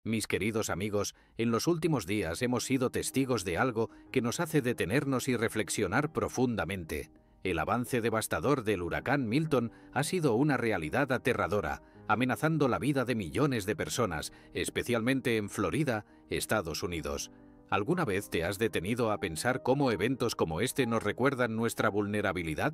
Mis queridos amigos, en los últimos días hemos sido testigos de algo que nos hace detenernos y reflexionar profundamente. El avance devastador del huracán Milton ha sido una realidad aterradora, amenazando la vida de millones de personas, especialmente en Florida, Estados Unidos. ¿Alguna vez te has detenido a pensar cómo eventos como este nos recuerdan nuestra vulnerabilidad?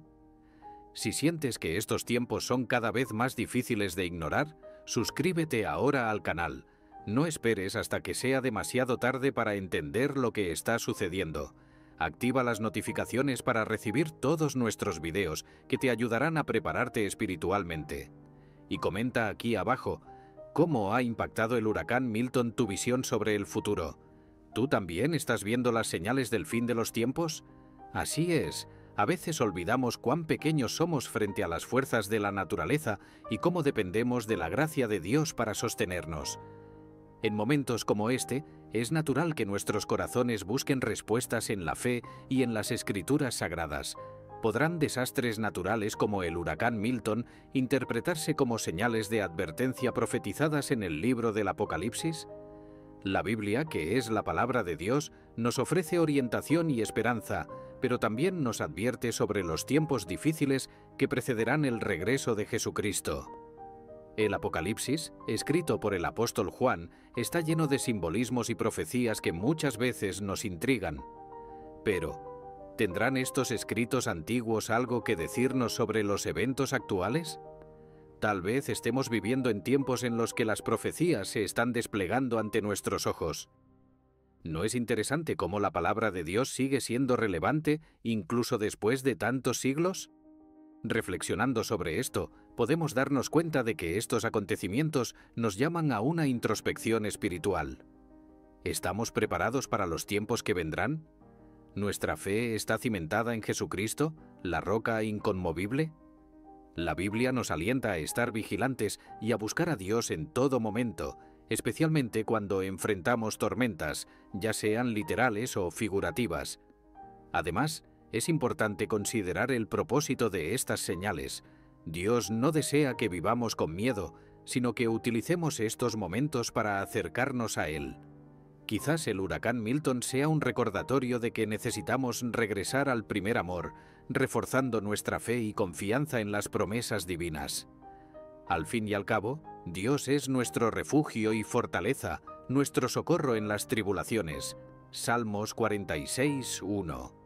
Si sientes que estos tiempos son cada vez más difíciles de ignorar, suscríbete ahora al canal. No esperes hasta que sea demasiado tarde para entender lo que está sucediendo. Activa las notificaciones para recibir todos nuestros videos que te ayudarán a prepararte espiritualmente. Y comenta aquí abajo, ¿cómo ha impactado el huracán Milton tu visión sobre el futuro? ¿Tú también estás viendo las señales del fin de los tiempos? Así es, a veces olvidamos cuán pequeños somos frente a las fuerzas de la naturaleza y cómo dependemos de la gracia de Dios para sostenernos. En momentos como este, es natural que nuestros corazones busquen respuestas en la fe y en las escrituras sagradas. ¿Podrán desastres naturales como el huracán Milton interpretarse como señales de advertencia profetizadas en el libro del Apocalipsis? La Biblia, que es la palabra de Dios, nos ofrece orientación y esperanza, pero también nos advierte sobre los tiempos difíciles que precederán el regreso de Jesucristo. El Apocalipsis, escrito por el apóstol Juan, está lleno de simbolismos y profecías que muchas veces nos intrigan. Pero, ¿tendrán estos escritos antiguos algo que decirnos sobre los eventos actuales? Tal vez estemos viviendo en tiempos en los que las profecías se están desplegando ante nuestros ojos. ¿No es interesante cómo la palabra de Dios sigue siendo relevante incluso después de tantos siglos? Reflexionando sobre esto, podemos darnos cuenta de que estos acontecimientos nos llaman a una introspección espiritual. ¿Estamos preparados para los tiempos que vendrán? ¿Nuestra fe está cimentada en Jesucristo, la roca inconmovible? La Biblia nos alienta a estar vigilantes y a buscar a Dios en todo momento, especialmente cuando enfrentamos tormentas, ya sean literales o figurativas. Además, es importante considerar el propósito de estas señales. Dios no desea que vivamos con miedo, sino que utilicemos estos momentos para acercarnos a Él. Quizás el huracán Milton sea un recordatorio de que necesitamos regresar al primer amor, reforzando nuestra fe y confianza en las promesas divinas. Al fin y al cabo, Dios es nuestro refugio y fortaleza, nuestro socorro en las tribulaciones. Salmos 46, 1.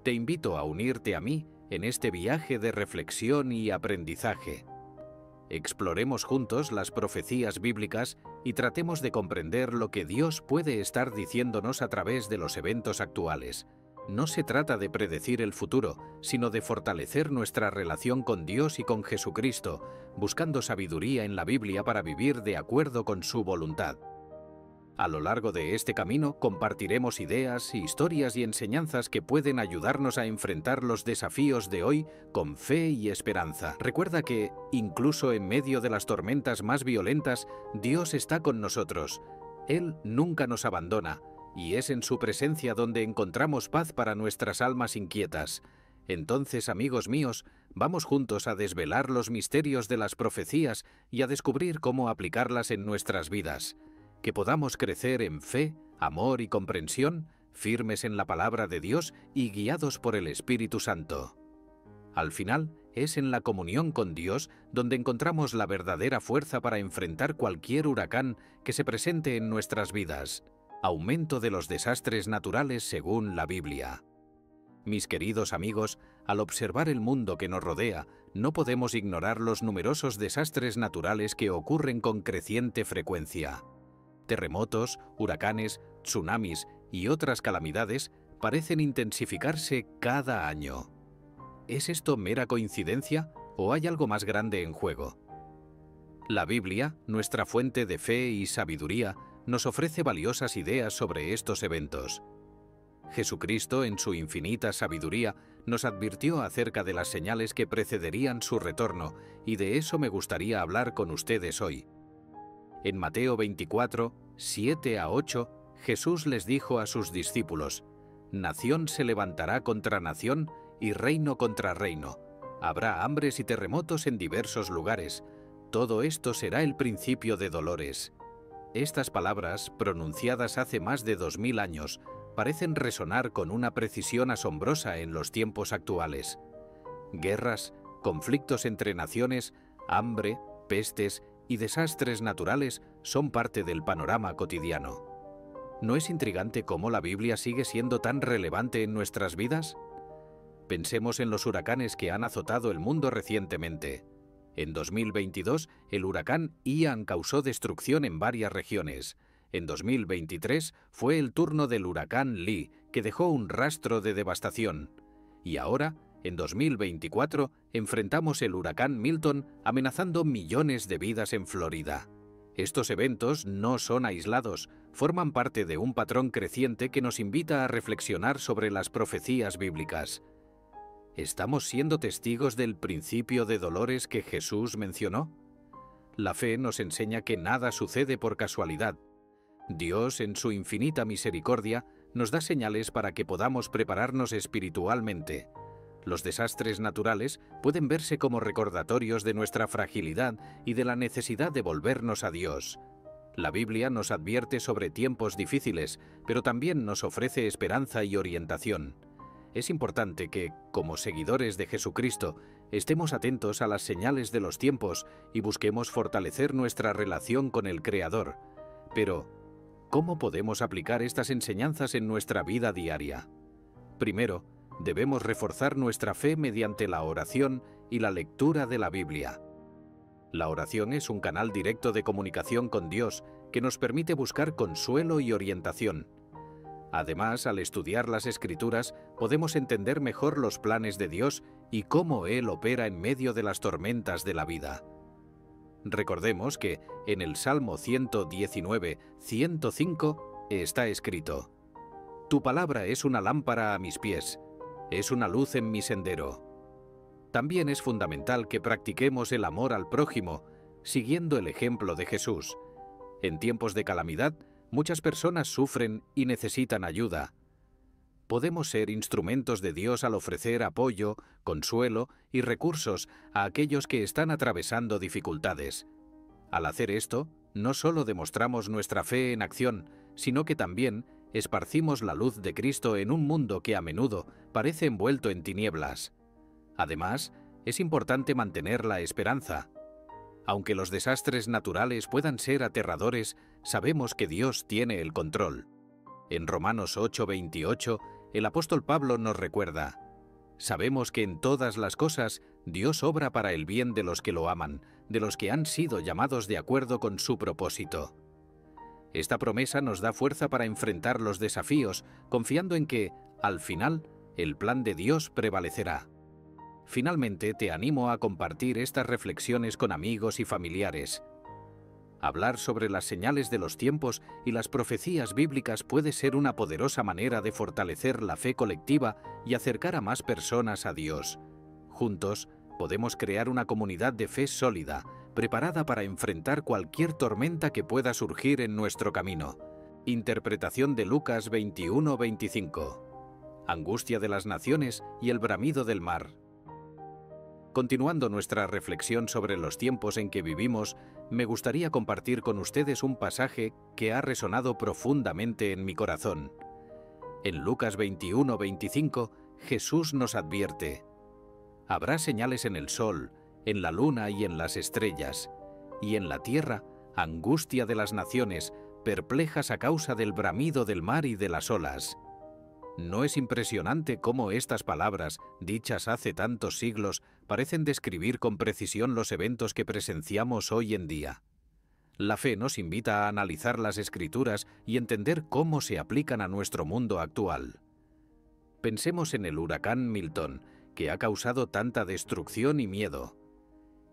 Te invito a unirte a mí en este viaje de reflexión y aprendizaje. Exploremos juntos las profecías bíblicas y tratemos de comprender lo que Dios puede estar diciéndonos a través de los eventos actuales. No se trata de predecir el futuro, sino de fortalecer nuestra relación con Dios y con Jesucristo, buscando sabiduría en la Biblia para vivir de acuerdo con su voluntad. A lo largo de este camino compartiremos ideas, historias y enseñanzas que pueden ayudarnos a enfrentar los desafíos de hoy con fe y esperanza. Recuerda que, incluso en medio de las tormentas más violentas, Dios está con nosotros. Él nunca nos abandona, y es en su presencia donde encontramos paz para nuestras almas inquietas. Entonces, amigos míos, vamos juntos a desvelar los misterios de las profecías y a descubrir cómo aplicarlas en nuestras vidas. Que podamos crecer en fe, amor y comprensión, firmes en la palabra de Dios y guiados por el Espíritu Santo. Al final, es en la comunión con Dios donde encontramos la verdadera fuerza para enfrentar cualquier huracán que se presente en nuestras vidas. Aumento de los desastres naturales según la Biblia. Mis queridos amigos, al observar el mundo que nos rodea, no podemos ignorar los numerosos desastres naturales que ocurren con creciente frecuencia. Terremotos, huracanes, tsunamis y otras calamidades parecen intensificarse cada año. ¿Es esto mera coincidencia o hay algo más grande en juego? La Biblia, nuestra fuente de fe y sabiduría, nos ofrece valiosas ideas sobre estos eventos. Jesucristo, en su infinita sabiduría, nos advirtió acerca de las señales que precederían su retorno, y de eso me gustaría hablar con ustedes hoy. En Mateo 24, 7 a 8, Jesús les dijo a sus discípulos: «Nación se levantará contra nación y reino contra reino. Habrá hambres y terremotos en diversos lugares. Todo esto será el principio de dolores». Estas palabras, pronunciadas hace más de 2000 años, parecen resonar con una precisión asombrosa en los tiempos actuales. Guerras, conflictos entre naciones, hambre, pestes y desastres naturales son parte del panorama cotidiano. ¿No es intrigante cómo la Biblia sigue siendo tan relevante en nuestras vidas? Pensemos en los huracanes que han azotado el mundo recientemente. En 2022, el huracán Ian causó destrucción en varias regiones. En 2023 fue el turno del huracán Lee, que dejó un rastro de devastación. Y ahora, en 2024, enfrentamos el huracán Milton, amenazando millones de vidas en Florida. Estos eventos no son aislados, forman parte de un patrón creciente que nos invita a reflexionar sobre las profecías bíblicas. ¿Estamos siendo testigos del principio de dolores que Jesús mencionó? La fe nos enseña que nada sucede por casualidad. Dios, en su infinita misericordia, nos da señales para que podamos prepararnos espiritualmente. Los desastres naturales pueden verse como recordatorios de nuestra fragilidad y de la necesidad de volvernos a Dios. La Biblia nos advierte sobre tiempos difíciles, pero también nos ofrece esperanza y orientación. Es importante que, como seguidores de Jesucristo, estemos atentos a las señales de los tiempos y busquemos fortalecer nuestra relación con el Creador. Pero, ¿cómo podemos aplicar estas enseñanzas en nuestra vida diaria? Primero, debemos reforzar nuestra fe mediante la oración y la lectura de la Biblia. La oración es un canal directo de comunicación con Dios que nos permite buscar consuelo y orientación. Además, al estudiar las Escrituras, podemos entender mejor los planes de Dios y cómo Él opera en medio de las tormentas de la vida. Recordemos que en el Salmo 119, 105 está escrito: «Tu palabra es una lámpara a mis pies, es una luz en mi sendero». También es fundamental que practiquemos el amor al prójimo, siguiendo el ejemplo de Jesús. En tiempos de calamidad, muchas personas sufren y necesitan ayuda. Podemos ser instrumentos de Dios al ofrecer apoyo, consuelo y recursos a aquellos que están atravesando dificultades. Al hacer esto, no solo demostramos nuestra fe en acción, sino que también esparcimos la luz de Cristo en un mundo que a menudo parece envuelto en tinieblas. Además, es importante mantener la esperanza. Aunque los desastres naturales puedan ser aterradores, sabemos que Dios tiene el control. En Romanos 8:28, el apóstol Pablo nos recuerda: «Sabemos que en todas las cosas Dios obra para el bien de los que lo aman, de los que han sido llamados de acuerdo con su propósito». Esta promesa nos da fuerza para enfrentar los desafíos, confiando en que, al final, el plan de Dios prevalecerá. Finalmente, te animo a compartir estas reflexiones con amigos y familiares. Hablar sobre las señales de los tiempos y las profecías bíblicas puede ser una poderosa manera de fortalecer la fe colectiva y acercar a más personas a Dios. Juntos, podemos crear una comunidad de fe sólida, preparada para enfrentar cualquier tormenta que pueda surgir en nuestro camino. Interpretación de Lucas 21:25. Angustia de las naciones y el bramido del mar. Continuando nuestra reflexión sobre los tiempos en que vivimos, me gustaría compartir con ustedes un pasaje que ha resonado profundamente en mi corazón. En Lucas 21:25, Jesús nos advierte: «Habrá señales en el sol, en la luna y en las estrellas, y en la tierra, angustia de las naciones, perplejas a causa del bramido del mar y de las olas». ¿No es impresionante cómo estas palabras, dichas hace tantos siglos, parecen describir con precisión los eventos que presenciamos hoy en día? La fe nos invita a analizar las Escrituras y entender cómo se aplican a nuestro mundo actual. Pensemos en el huracán Milton, que ha causado tanta destrucción y miedo.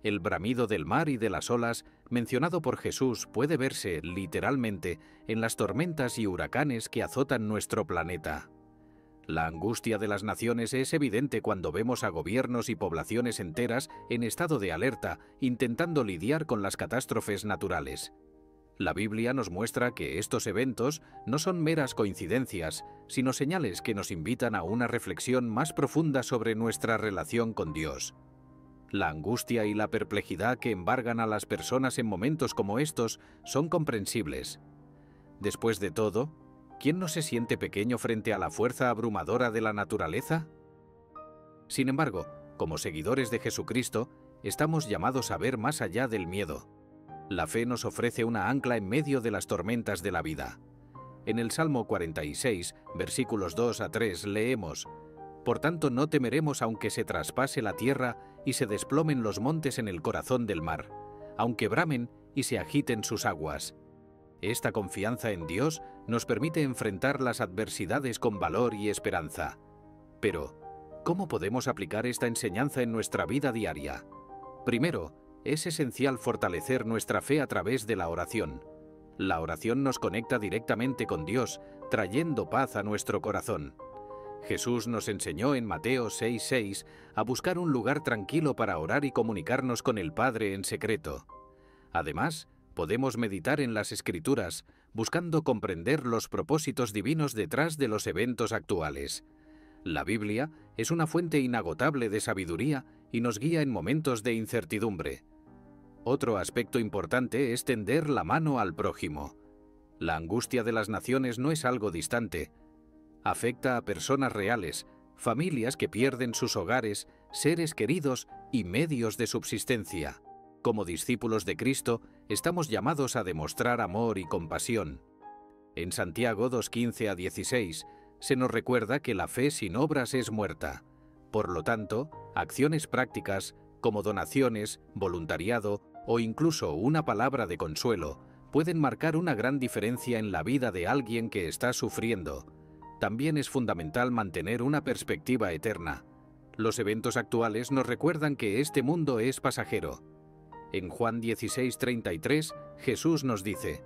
El bramido del mar y de las olas, mencionado por Jesús, puede verse, literalmente, en las tormentas y huracanes que azotan nuestro planeta. La angustia de las naciones es evidente cuando vemos a gobiernos y poblaciones enteras en estado de alerta, intentando lidiar con las catástrofes naturales. La Biblia nos muestra que estos eventos no son meras coincidencias, sino señales que nos invitan a una reflexión más profunda sobre nuestra relación con Dios. La angustia y la perplejidad que embargan a las personas en momentos como estos son comprensibles. Después de todo, ¿quién no se siente pequeño frente a la fuerza abrumadora de la naturaleza? Sin embargo, como seguidores de Jesucristo, estamos llamados a ver más allá del miedo. La fe nos ofrece una ancla en medio de las tormentas de la vida. En el Salmo 46, versículos 2 a 3, leemos: «Por tanto no temeremos aunque se traspase la tierra y se desplomen los montes en el corazón del mar, aunque bramen y se agiten sus aguas». Esta confianza en Dios nos permite enfrentar las adversidades con valor y esperanza. Pero, ¿cómo podemos aplicar esta enseñanza en nuestra vida diaria? Primero, es esencial fortalecer nuestra fe a través de la oración. La oración nos conecta directamente con Dios, trayendo paz a nuestro corazón. Jesús nos enseñó en Mateo 6:6 a buscar un lugar tranquilo para orar y comunicarnos con el Padre en secreto. Además, podemos meditar en las Escrituras, buscando comprender los propósitos divinos detrás de los eventos actuales. La Biblia es una fuente inagotable de sabiduría y nos guía en momentos de incertidumbre. Otro aspecto importante es tender la mano al prójimo. La angustia de las naciones no es algo distante. Afecta a personas reales, familias que pierden sus hogares, seres queridos y medios de subsistencia. Como discípulos de Cristo, estamos llamados a demostrar amor y compasión. En Santiago 2:15 a 16, se nos recuerda que la fe sin obras es muerta. Por lo tanto, acciones prácticas, como donaciones, voluntariado o incluso una palabra de consuelo, pueden marcar una gran diferencia en la vida de alguien que está sufriendo. También es fundamental mantener una perspectiva eterna. Los eventos actuales nos recuerdan que este mundo es pasajero. En Juan 16:33, Jesús nos dice: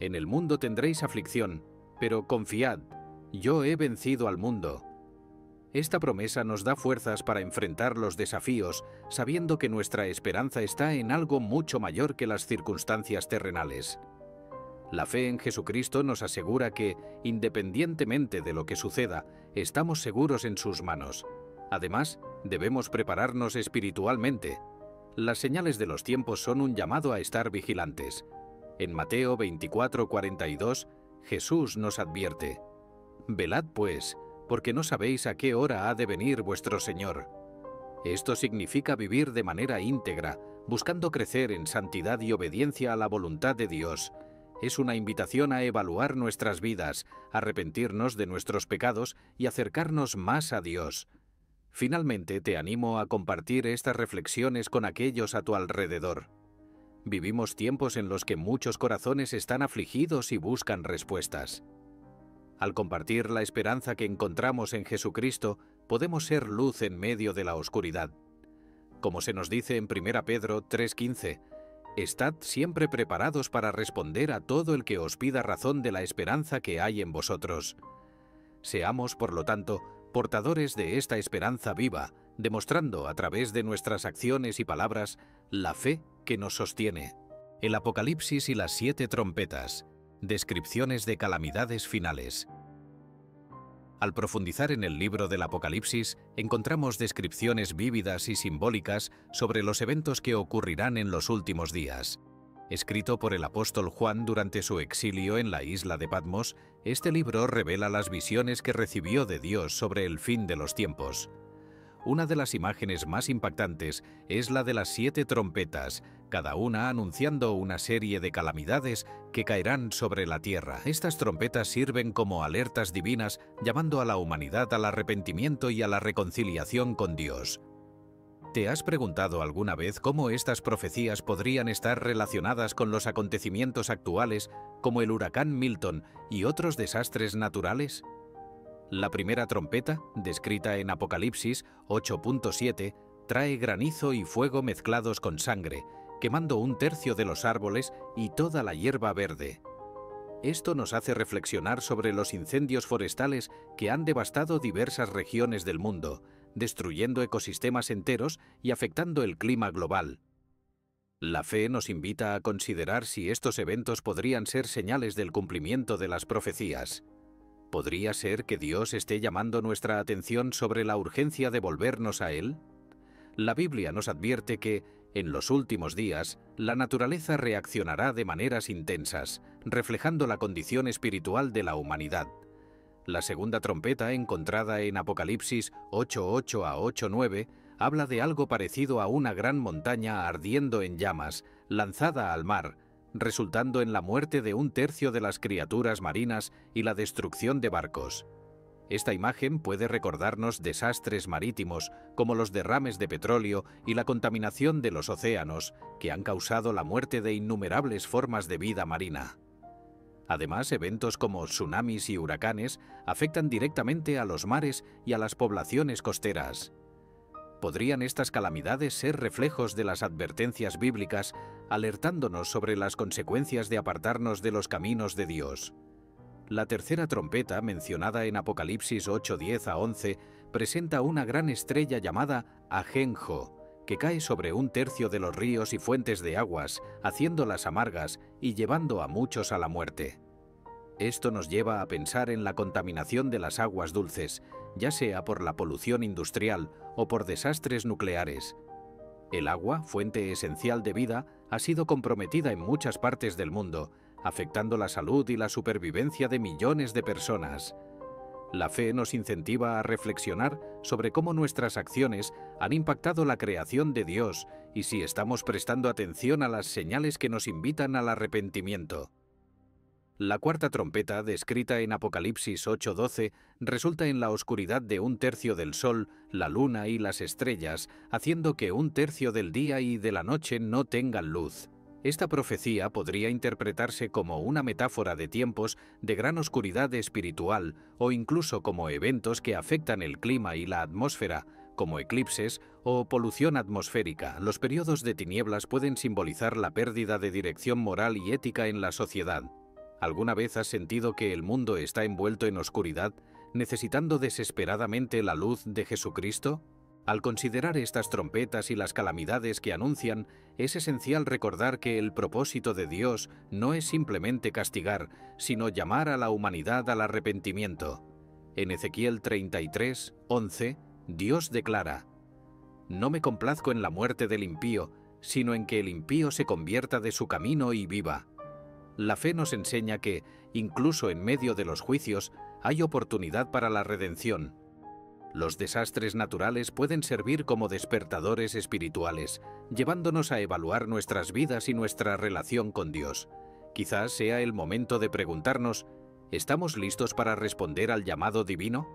«En el mundo tendréis aflicción, pero confiad, yo he vencido al mundo». Esta promesa nos da fuerzas para enfrentar los desafíos, sabiendo que nuestra esperanza está en algo mucho mayor que las circunstancias terrenales. La fe en Jesucristo nos asegura que, independientemente de lo que suceda, estamos seguros en sus manos. Además, debemos prepararnos espiritualmente. Las señales de los tiempos son un llamado a estar vigilantes. En Mateo 24:42, Jesús nos advierte: «Velad pues, porque no sabéis a qué hora ha de venir vuestro Señor». Esto significa vivir de manera íntegra, buscando crecer en santidad y obediencia a la voluntad de Dios. Es una invitación a evaluar nuestras vidas, arrepentirnos de nuestros pecados y acercarnos más a Dios. Finalmente, te animo a compartir estas reflexiones con aquellos a tu alrededor. Vivimos tiempos en los que muchos corazones están afligidos y buscan respuestas. Al compartir la esperanza que encontramos en Jesucristo, podemos ser luz en medio de la oscuridad. Como se nos dice en 1 Pedro 3:15, «Estad siempre preparados para responder a todo el que os pida razón de la esperanza que hay en vosotros». Seamos, por lo tanto, portadores de esta esperanza viva, demostrando a través de nuestras acciones y palabras la fe que nos sostiene. El Apocalipsis y las 7 trompetas. Descripciones de calamidades finales. Al profundizar en el libro del Apocalipsis, encontramos descripciones vívidas y simbólicas sobre los eventos que ocurrirán en los últimos días. Escrito por el apóstol Juan durante su exilio en la isla de Patmos, este libro revela las visiones que recibió de Dios sobre el fin de los tiempos. Una de las imágenes más impactantes es la de las 7 trompetas, cada una anunciando una serie de calamidades que caerán sobre la tierra. Estas trompetas sirven como alertas divinas, llamando a la humanidad al arrepentimiento y a la reconciliación con Dios. ¿Te has preguntado alguna vez cómo estas profecías podrían estar relacionadas con los acontecimientos actuales, como el huracán Milton y otros desastres naturales? La primera trompeta, descrita en Apocalipsis 8:7, trae granizo y fuego mezclados con sangre, quemando 1/3 de los árboles y toda la hierba verde. Esto nos hace reflexionar sobre los incendios forestales que han devastado diversas regiones del mundo, destruyendo ecosistemas enteros y afectando el clima global. La fe nos invita a considerar si estos eventos podrían ser señales del cumplimiento de las profecías. ¿Podría ser que Dios esté llamando nuestra atención sobre la urgencia de volvernos a Él? La Biblia nos advierte que, en los últimos días, la naturaleza reaccionará de maneras intensas, reflejando la condición espiritual de la humanidad. La segunda trompeta, encontrada en Apocalipsis 8:8 a 8:9, habla de algo parecido a una gran montaña ardiendo en llamas, lanzada al mar, resultando en la muerte de 1/3 de las criaturas marinas y la destrucción de barcos. Esta imagen puede recordarnos desastres marítimos como los derrames de petróleo y la contaminación de los océanos, que han causado la muerte de innumerables formas de vida marina. Además, eventos como tsunamis y huracanes afectan directamente a los mares y a las poblaciones costeras. ¿Podrían estas calamidades ser reflejos de las advertencias bíblicas, alertándonos sobre las consecuencias de apartarnos de los caminos de Dios? La tercera trompeta, mencionada en Apocalipsis 8:10 a 11, presenta una gran estrella llamada Ajenjo, que cae sobre 1/3 de los ríos y fuentes de aguas, haciéndolas amargas y llevando a muchos a la muerte. Esto nos lleva a pensar en la contaminación de las aguas dulces, ya sea por la polución industrial o por desastres nucleares. El agua, fuente esencial de vida, ha sido comprometida en muchas partes del mundo, afectando la salud y la supervivencia de millones de personas. La fe nos incentiva a reflexionar sobre cómo nuestras acciones han impactado la creación de Dios y si estamos prestando atención a las señales que nos invitan al arrepentimiento. La cuarta trompeta, descrita en Apocalipsis 8:12, resulta en la oscuridad de 1/3 del sol, la luna y las estrellas, haciendo que 1/3 del día y de la noche no tengan luz. Esta profecía podría interpretarse como una metáfora de tiempos de gran oscuridad espiritual o incluso como eventos que afectan el clima y la atmósfera, como eclipses o polución atmosférica. Los periodos de tinieblas pueden simbolizar la pérdida de dirección moral y ética en la sociedad. ¿Alguna vez has sentido que el mundo está envuelto en oscuridad, necesitando desesperadamente la luz de Jesucristo? Al considerar estas trompetas y las calamidades que anuncian, es esencial recordar que el propósito de Dios no es simplemente castigar, sino llamar a la humanidad al arrepentimiento. En Ezequiel 33:11, Dios declara: «No me complazco en la muerte del impío, sino en que el impío se convierta de su camino y viva». La fe nos enseña que, incluso en medio de los juicios, hay oportunidad para la redención. Los desastres naturales pueden servir como despertadores espirituales, llevándonos a evaluar nuestras vidas y nuestra relación con Dios. Quizás sea el momento de preguntarnos, ¿estamos listos para responder al llamado divino?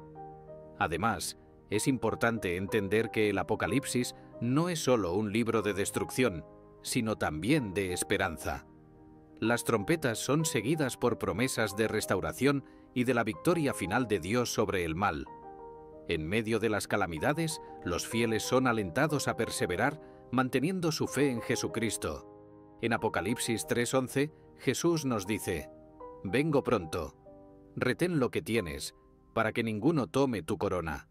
Además, es importante entender que el Apocalipsis no es solo un libro de destrucción, sino también de esperanza. Las trompetas son seguidas por promesas de restauración y de la victoria final de Dios sobre el mal. En medio de las calamidades, los fieles son alentados a perseverar, manteniendo su fe en Jesucristo. En Apocalipsis 3:11, Jesús nos dice: «Vengo pronto. Retén lo que tienes, para que ninguno tome tu corona».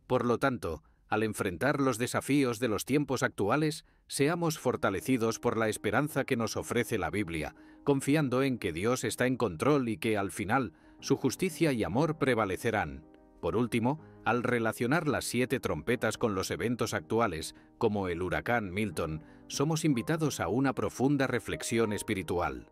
Por lo tanto, al enfrentar los desafíos de los tiempos actuales, seamos fortalecidos por la esperanza que nos ofrece la Biblia, confiando en que Dios está en control y que, al final, su justicia y amor prevalecerán. Por último, al relacionar las 7 trompetas con los eventos actuales, como el huracán Milton, somos invitados a una profunda reflexión espiritual.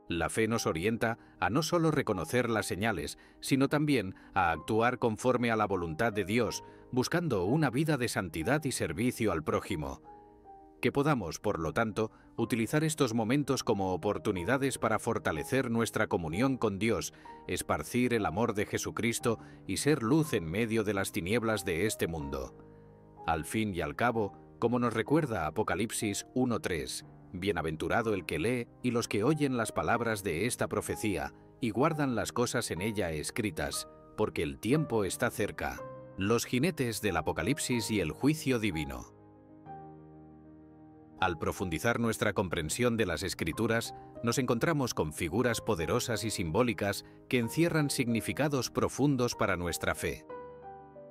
La fe nos orienta a no solo reconocer las señales, sino también a actuar conforme a la voluntad de Dios, buscando una vida de santidad y servicio al prójimo. Que podamos, por lo tanto, utilizar estos momentos como oportunidades para fortalecer nuestra comunión con Dios, esparcir el amor de Jesucristo y ser luz en medio de las tinieblas de este mundo. Al fin y al cabo, como nos recuerda Apocalipsis 1:3, «Bienaventurado el que lee y los que oyen las palabras de esta profecía y guardan las cosas en ella escritas, porque el tiempo está cerca». Los jinetes del Apocalipsis y el juicio divino. Al profundizar nuestra comprensión de las Escrituras, nos encontramos con figuras poderosas y simbólicas que encierran significados profundos para nuestra fe.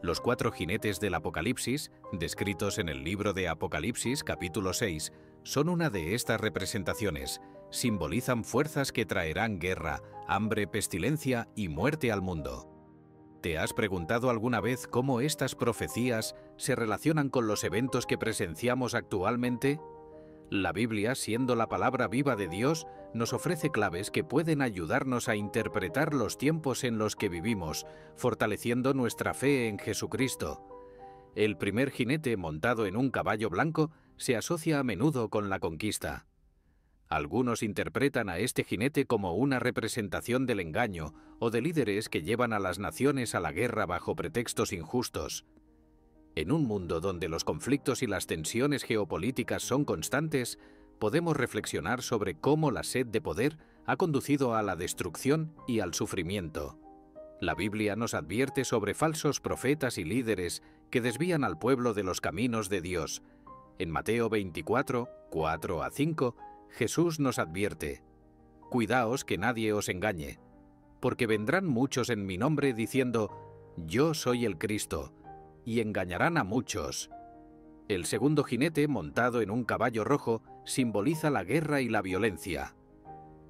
Los 4 jinetes del Apocalipsis, descritos en el libro de Apocalipsis capítulo 6, son una de estas representaciones. Simbolizan fuerzas que traerán guerra, hambre, pestilencia y muerte al mundo. ¿Te has preguntado alguna vez cómo estas profecías se relacionan con los eventos que presenciamos actualmente? La Biblia, siendo la palabra viva de Dios, nos ofrece claves que pueden ayudarnos a interpretar los tiempos en los que vivimos, fortaleciendo nuestra fe en Jesucristo. El primer jinete montado en un caballo blanco se asocia a menudo con la conquista. Algunos interpretan a este jinete como una representación del engaño o de líderes que llevan a las naciones a la guerra bajo pretextos injustos. En un mundo donde los conflictos y las tensiones geopolíticas son constantes, podemos reflexionar sobre cómo la sed de poder ha conducido a la destrucción y al sufrimiento. La Biblia nos advierte sobre falsos profetas y líderes que desvían al pueblo de los caminos de Dios. En Mateo 24, 4 a 5, Jesús nos advierte: «Cuidaos que nadie os engañe, porque vendrán muchos en mi nombre diciendo, yo soy el Cristo, y engañarán a muchos». El segundo jinete, montado en un caballo rojo, simboliza la guerra y la violencia.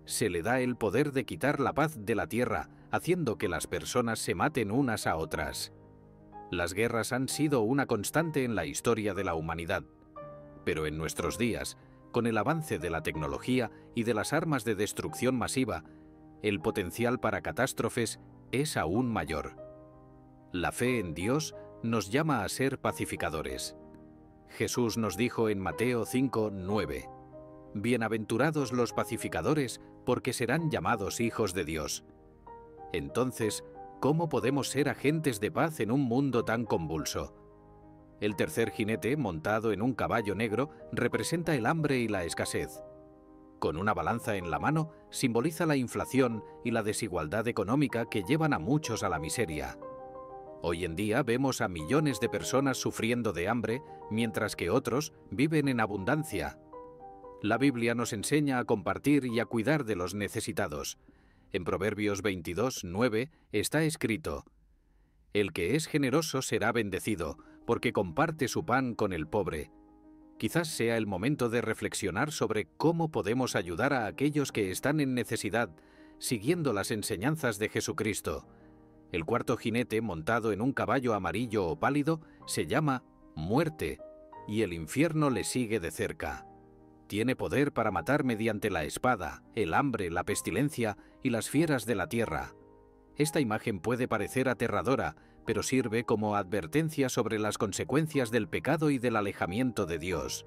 Se le da el poder de quitar la paz de la tierra, haciendo que las personas se maten unas a otras. Las guerras han sido una constante en la historia de la humanidad. Pero en nuestros días, con el avance de la tecnología y de las armas de destrucción masiva, el potencial para catástrofes es aún mayor. La fe en Dios nos llama a ser pacificadores. Jesús nos dijo en Mateo 5, 9: «Bienaventurados los pacificadores, porque serán llamados hijos de Dios». Entonces, ¿cómo podemos ser agentes de paz en un mundo tan convulso? El tercer jinete, montado en un caballo negro, representa el hambre y la escasez. Con una balanza en la mano, simboliza la inflación y la desigualdad económica que llevan a muchos a la miseria. Hoy en día vemos a millones de personas sufriendo de hambre, mientras que otros viven en abundancia. La Biblia nos enseña a compartir y a cuidar de los necesitados. En Proverbios 22, 9 está escrito: «El que es generoso será bendecido, porque comparte su pan con el pobre». Quizás sea el momento de reflexionar sobre cómo podemos ayudar a aquellos que están en necesidad, siguiendo las enseñanzas de Jesucristo. El cuarto jinete, montado en un caballo amarillo o pálido, se llama Muerte, y el infierno le sigue de cerca. Tiene poder para matar mediante la espada, el hambre, la pestilencia y las fieras de la tierra. Esta imagen puede parecer aterradora, pero sirve como advertencia sobre las consecuencias del pecado y del alejamiento de Dios.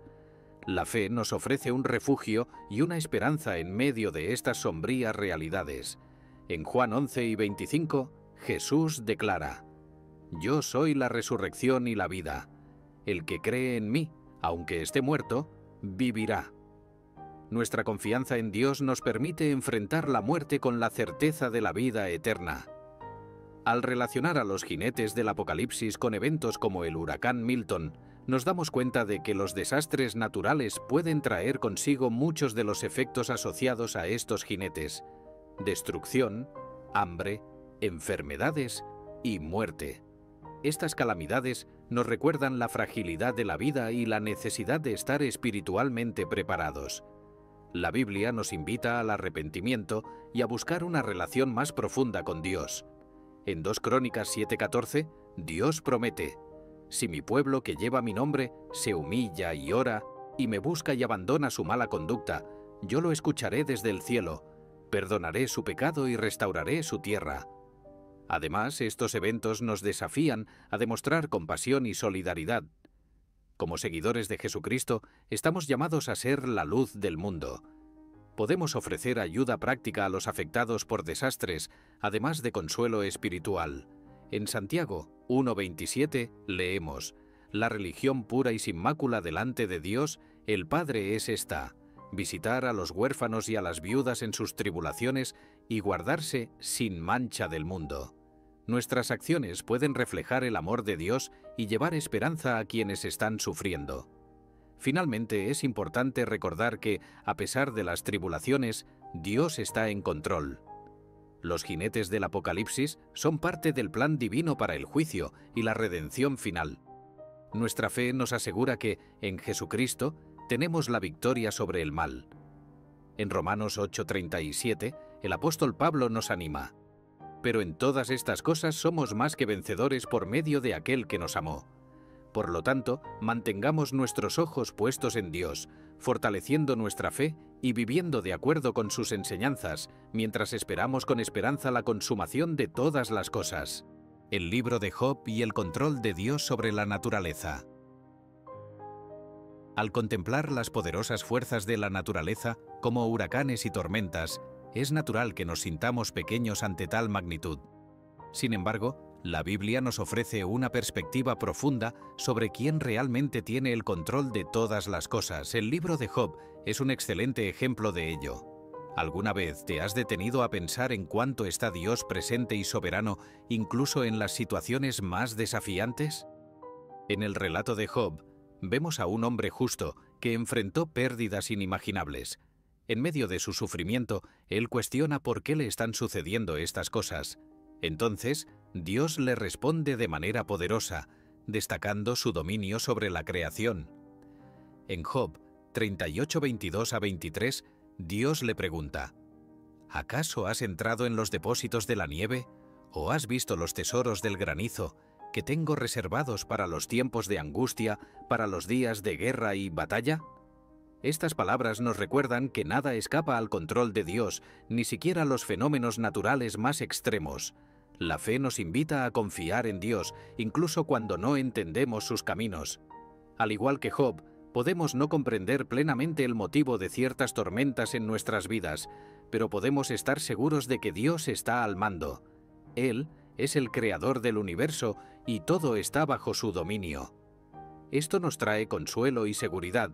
La fe nos ofrece un refugio y una esperanza en medio de estas sombrías realidades. En Juan 11 y 25, Jesús declara: «Yo soy la resurrección y la vida. El que cree en mí, aunque esté muerto, vivirá». Nuestra confianza en Dios nos permite enfrentar la muerte con la certeza de la vida eterna. Al relacionar a los jinetes del Apocalipsis con eventos como el huracán Milton, nos damos cuenta de que los desastres naturales pueden traer consigo muchos de los efectos asociados a estos jinetes: destrucción, hambre, enfermedades y muerte. Estas calamidades nos recuerdan la fragilidad de la vida y la necesidad de estar espiritualmente preparados. La Biblia nos invita al arrepentimiento y a buscar una relación más profunda con Dios. En 2 Crónicas 7:14, Dios promete: «Si mi pueblo que lleva mi nombre se humilla y ora, y me busca y abandona su mala conducta, yo lo escucharé desde el cielo, perdonaré su pecado y restauraré su tierra». Además, estos eventos nos desafían a demostrar compasión y solidaridad. Como seguidores de Jesucristo, estamos llamados a ser la luz del mundo. Podemos ofrecer ayuda práctica a los afectados por desastres, además de consuelo espiritual. En Santiago 1:27 leemos: «La religión pura y sin mácula delante de Dios, el Padre es esta: visitar a los huérfanos y a las viudas en sus tribulaciones y guardarse sin mancha del mundo». Nuestras acciones pueden reflejar el amor de Dios y llevar esperanza a quienes están sufriendo. Finalmente, es importante recordar que, a pesar de las tribulaciones, Dios está en control. Los jinetes del Apocalipsis son parte del plan divino para el juicio y la redención final. Nuestra fe nos asegura que, en Jesucristo, tenemos la victoria sobre el mal. En Romanos 8:37, el apóstol Pablo nos anima: pero en todas estas cosas somos más que vencedores por medio de aquel que nos amó. Por lo tanto, mantengamos nuestros ojos puestos en Dios, fortaleciendo nuestra fe y viviendo de acuerdo con sus enseñanzas, mientras esperamos con esperanza la consumación de todas las cosas. El libro de Job y el control de Dios sobre la naturaleza. Al contemplar las poderosas fuerzas de la naturaleza, como huracanes y tormentas, es natural que nos sintamos pequeños ante tal magnitud. Sin embargo, la Biblia nos ofrece una perspectiva profunda sobre quién realmente tiene el control de todas las cosas. El libro de Job es un excelente ejemplo de ello. ¿Alguna vez te has detenido a pensar en cuánto está Dios presente y soberano, incluso en las situaciones más desafiantes? En el relato de Job, vemos a un hombre justo que enfrentó pérdidas inimaginables. En medio de su sufrimiento, él cuestiona por qué le están sucediendo estas cosas. Entonces, Dios le responde de manera poderosa, destacando su dominio sobre la creación. En Job 38, 22 a 23, Dios le pregunta: ¿acaso has entrado en los depósitos de la nieve? ¿O has visto los tesoros del granizo, que tengo reservados para los tiempos de angustia, para los días de guerra y batalla? Estas palabras nos recuerdan que nada escapa al control de Dios, ni siquiera los fenómenos naturales más extremos. La fe nos invita a confiar en Dios, incluso cuando no entendemos sus caminos. Al igual que Job, podemos no comprender plenamente el motivo de ciertas tormentas en nuestras vidas, pero podemos estar seguros de que Dios está al mando. Él es el creador del universo y todo está bajo su dominio. Esto nos trae consuelo y seguridad,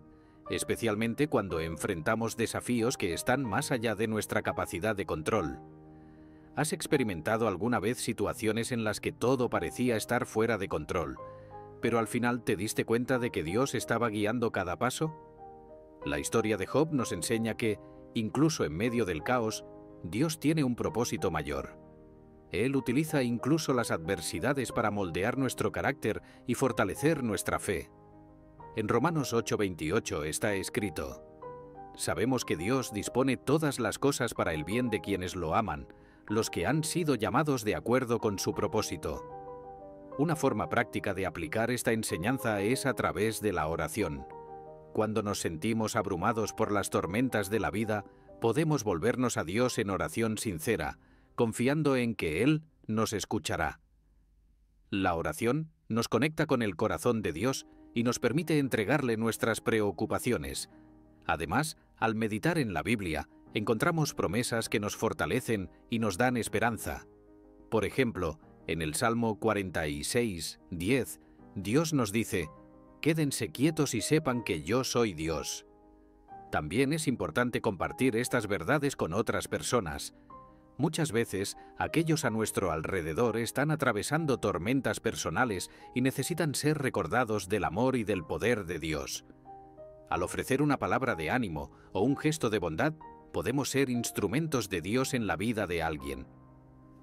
especialmente cuando enfrentamos desafíos que están más allá de nuestra capacidad de control. ¿Has experimentado alguna vez situaciones en las que todo parecía estar fuera de control, pero al final te diste cuenta de que Dios estaba guiando cada paso? La historia de Job nos enseña que, incluso en medio del caos, Dios tiene un propósito mayor. Él utiliza incluso las adversidades para moldear nuestro carácter y fortalecer nuestra fe. En Romanos 8:28 está escrito: sabemos que Dios dispone todas las cosas para el bien de quienes lo aman, los que han sido llamados de acuerdo con su propósito. Una forma práctica de aplicar esta enseñanza es a través de la oración. Cuando nos sentimos abrumados por las tormentas de la vida, podemos volvernos a Dios en oración sincera, confiando en que Él nos escuchará. La oración nos conecta con el corazón de Dios y nos permite entregarle nuestras preocupaciones. Además, al meditar en la Biblia, encontramos promesas que nos fortalecen y nos dan esperanza. Por ejemplo, en el Salmo 46, 10, Dios nos dice: «Quédense quietos y sepan que yo soy Dios». También es importante compartir estas verdades con otras personas. Muchas veces, aquellos a nuestro alrededor están atravesando tormentas personales y necesitan ser recordados del amor y del poder de Dios. Al ofrecer una palabra de ánimo o un gesto de bondad, podemos ser instrumentos de Dios en la vida de alguien.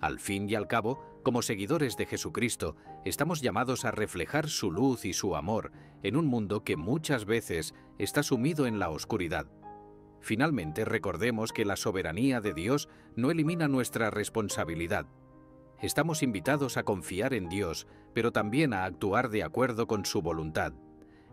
Al fin y al cabo, como seguidores de Jesucristo, estamos llamados a reflejar su luz y su amor en un mundo que muchas veces está sumido en la oscuridad. Finalmente, recordemos que la soberanía de Dios no elimina nuestra responsabilidad. Estamos invitados a confiar en Dios, pero también a actuar de acuerdo con su voluntad.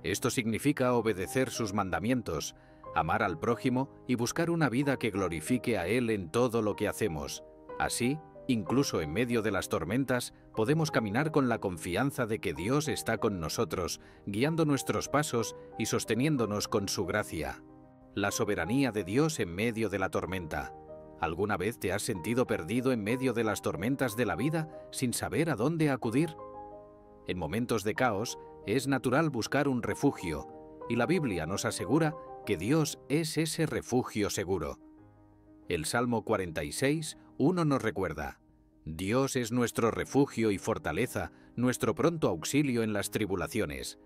Esto significa obedecer sus mandamientos, amar al prójimo y buscar una vida que glorifique a Él en todo lo que hacemos. Así, incluso en medio de las tormentas, podemos caminar con la confianza de que Dios está con nosotros, guiando nuestros pasos y sosteniéndonos con su gracia. La soberanía de Dios en medio de la tormenta. ¿Alguna vez te has sentido perdido en medio de las tormentas de la vida sin saber a dónde acudir? En momentos de caos, es natural buscar un refugio, y la Biblia nos asegura que Dios es ese refugio seguro. El Salmo 46, 1 nos recuerda: Dios es nuestro refugio y fortaleza, nuestro pronto auxilio en las tribulaciones.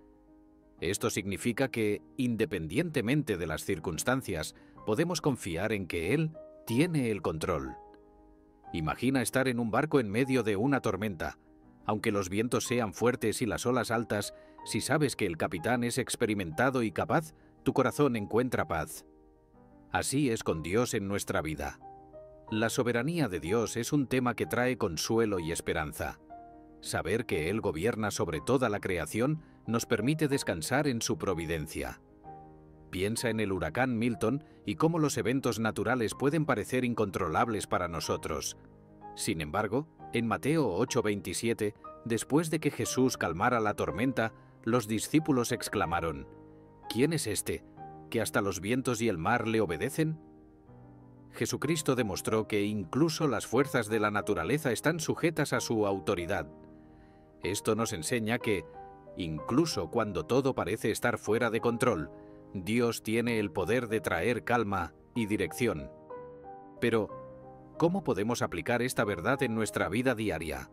Esto significa que, independientemente de las circunstancias, podemos confiar en que Él tiene el control. Imagina estar en un barco en medio de una tormenta. Aunque los vientos sean fuertes y las olas altas, si sabes que el capitán es experimentado y capaz, tu corazón encuentra paz. Así es con Dios en nuestra vida. La soberanía de Dios es un tema que trae consuelo y esperanza. Saber que Él gobierna sobre toda la creación nos permite descansar en su providencia. Piensa en el huracán Milton y cómo los eventos naturales pueden parecer incontrolables para nosotros. Sin embargo, en Mateo 8:27, después de que Jesús calmara la tormenta, los discípulos exclamaron: ¿Quién es este, que hasta los vientos y el mar le obedecen? Jesucristo demostró que incluso las fuerzas de la naturaleza están sujetas a su autoridad. Esto nos enseña que, incluso cuando todo parece estar fuera de control, Dios tiene el poder de traer calma y dirección. Pero, ¿cómo podemos aplicar esta verdad en nuestra vida diaria?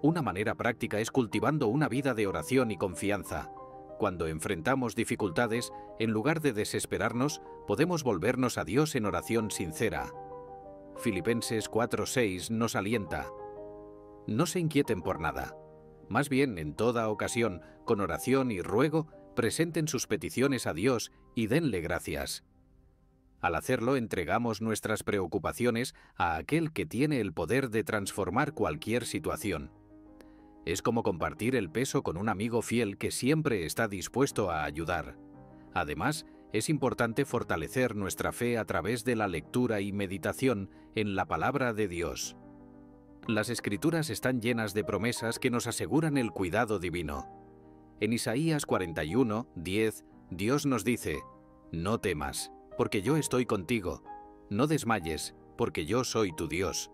Una manera práctica es cultivando una vida de oración y confianza. Cuando enfrentamos dificultades, en lugar de desesperarnos, podemos volvernos a Dios en oración sincera. Filipenses 4:6 nos alienta: no se inquieten por nada. Más bien, en toda ocasión, con oración y ruego, presenten sus peticiones a Dios y denle gracias. Al hacerlo, entregamos nuestras preocupaciones a aquel que tiene el poder de transformar cualquier situación. Es como compartir el peso con un amigo fiel que siempre está dispuesto a ayudar. Además, es importante fortalecer nuestra fe a través de la lectura y meditación en la palabra de Dios. Las Escrituras están llenas de promesas que nos aseguran el cuidado divino. En Isaías 41:10, Dios nos dice: no temas, porque yo estoy contigo. No desmayes, porque yo soy tu Dios.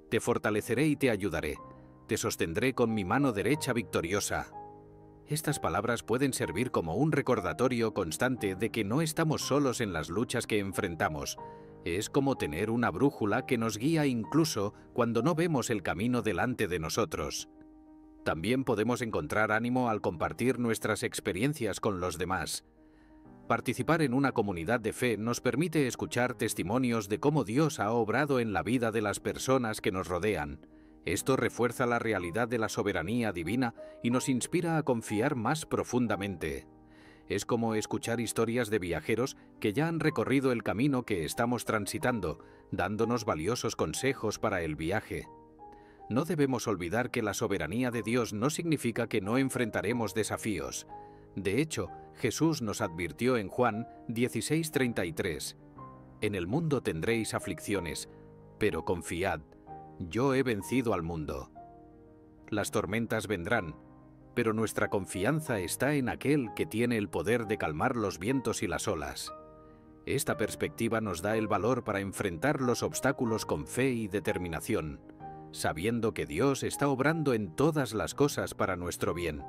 Te fortaleceré y te ayudaré. Te sostendré con mi mano derecha victoriosa. Estas palabras pueden servir como un recordatorio constante de que no estamos solos en las luchas que enfrentamos. Es como tener una brújula que nos guía incluso cuando no vemos el camino delante de nosotros. También podemos encontrar ánimo al compartir nuestras experiencias con los demás. Participar en una comunidad de fe nos permite escuchar testimonios de cómo Dios ha obrado en la vida de las personas que nos rodean. Esto refuerza la realidad de la soberanía divina y nos inspira a confiar más profundamente. Es como escuchar historias de viajeros que ya han recorrido el camino que estamos transitando, dándonos valiosos consejos para el viaje. No debemos olvidar que la soberanía de Dios no significa que no enfrentaremos desafíos. De hecho, Jesús nos advirtió en Juan 16:33: en el mundo tendréis aflicciones, pero confiad, yo he vencido al mundo. Las tormentas vendrán, pero nuestra confianza está en aquel que tiene el poder de calmar los vientos y las olas. Esta perspectiva nos da el valor para enfrentar los obstáculos con fe y determinación, sabiendo que Dios está obrando en todas las cosas para nuestro bien.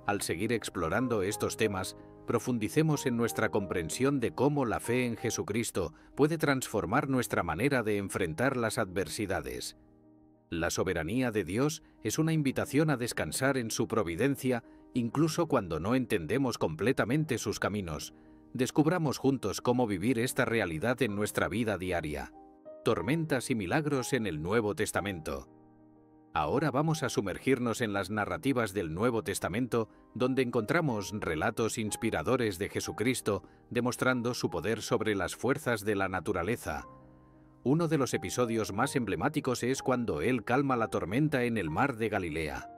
Al seguir explorando estos temas, profundicemos en nuestra comprensión de cómo la fe en Jesucristo puede transformar nuestra manera de enfrentar las adversidades. La soberanía de Dios es una invitación a descansar en su providencia, incluso cuando no entendemos completamente sus caminos. Descubramos juntos cómo vivir esta realidad en nuestra vida diaria. Tormentas y milagros en el Nuevo Testamento. Ahora vamos a sumergirnos en las narrativas del Nuevo Testamento, donde encontramos relatos inspiradores de Jesucristo, demostrando su poder sobre las fuerzas de la naturaleza. Uno de los episodios más emblemáticos es cuando Él calma la tormenta en el mar de Galilea.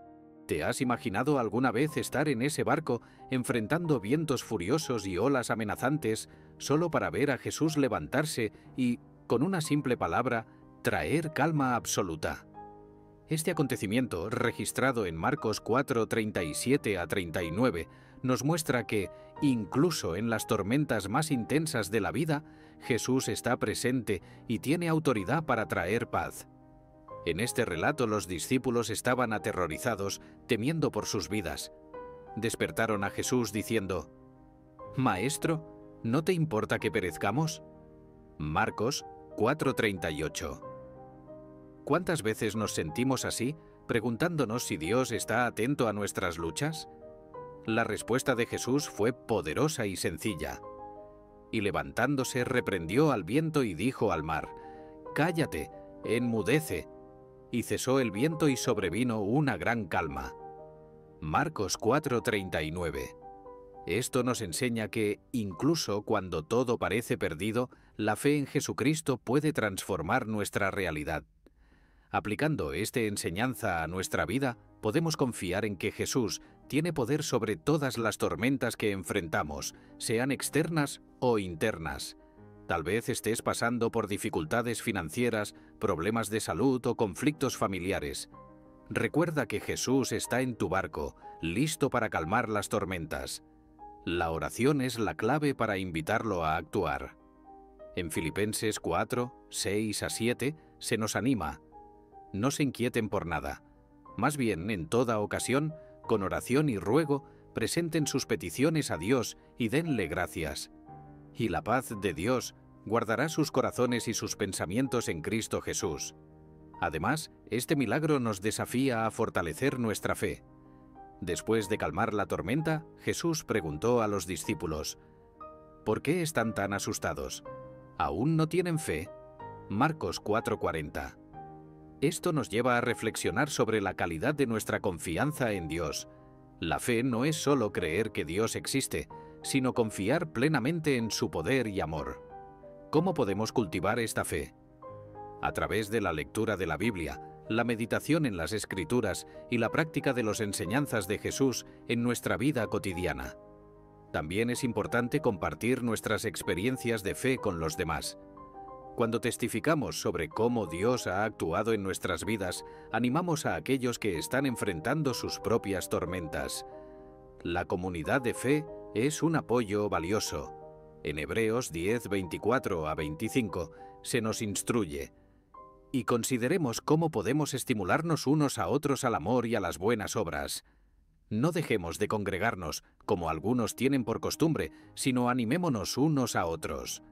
¿Te has imaginado alguna vez estar en ese barco, enfrentando vientos furiosos y olas amenazantes, solo para ver a Jesús levantarse y, con una simple palabra, traer calma absoluta? Este acontecimiento, registrado en Marcos 4:37-39, nos muestra que, incluso en las tormentas más intensas de la vida, Jesús está presente y tiene autoridad para traer paz. En este relato los discípulos estaban aterrorizados, temiendo por sus vidas. Despertaron a Jesús diciendo: «Maestro, ¿no te importa que perezcamos?». Marcos 4:38. ¿Cuántas veces nos sentimos así, preguntándonos si Dios está atento a nuestras luchas? La respuesta de Jesús fue poderosa y sencilla. Y levantándose reprendió al viento y dijo al mar: «Cállate, enmudece». Y cesó el viento y sobrevino una gran calma. Marcos 4:39. Esto nos enseña que, incluso cuando todo parece perdido, La fe en Jesucristo puede transformar nuestra realidad. Aplicando esta enseñanza a nuestra vida, podemos confiar en que Jesús tiene poder sobre todas las tormentas que enfrentamos, sean externas o internas. Tal vez estés pasando por dificultades financieras, problemas de salud o conflictos familiares. Recuerda que Jesús está en tu barco, listo para calmar las tormentas. La oración es la clave para invitarlo a actuar. En Filipenses 4, 6 a 7 se nos anima: no se inquieten por nada. Más bien, en toda ocasión, con oración y ruego, presenten sus peticiones a Dios y denle gracias. Y la paz de Dios guardará sus corazones y sus pensamientos en Cristo Jesús. Además, este milagro nos desafía a fortalecer nuestra fe. Después de calmar la tormenta, Jesús preguntó a los discípulos: ¿por qué están tan asustados? ¿Aún no tienen fe? Marcos 4:40. Esto nos lleva a reflexionar sobre la calidad de nuestra confianza en Dios. La fe no es solo creer que Dios existe, sino confiar plenamente en su poder y amor. ¿Cómo podemos cultivar esta fe? A través de la lectura de la Biblia, la meditación en las Escrituras y la práctica de las enseñanzas de Jesús en nuestra vida cotidiana. También es importante compartir nuestras experiencias de fe con los demás. Cuando testificamos sobre cómo Dios ha actuado en nuestras vidas, animamos a aquellos que están enfrentando sus propias tormentas. La comunidad de fe es un apoyo valioso. En Hebreos 10, 24 a 25 se nos instruye: y consideremos cómo podemos estimularnos unos a otros al amor y a las buenas obras. No dejemos de congregarnos, como algunos tienen por costumbre, sino animémonos unos a otros.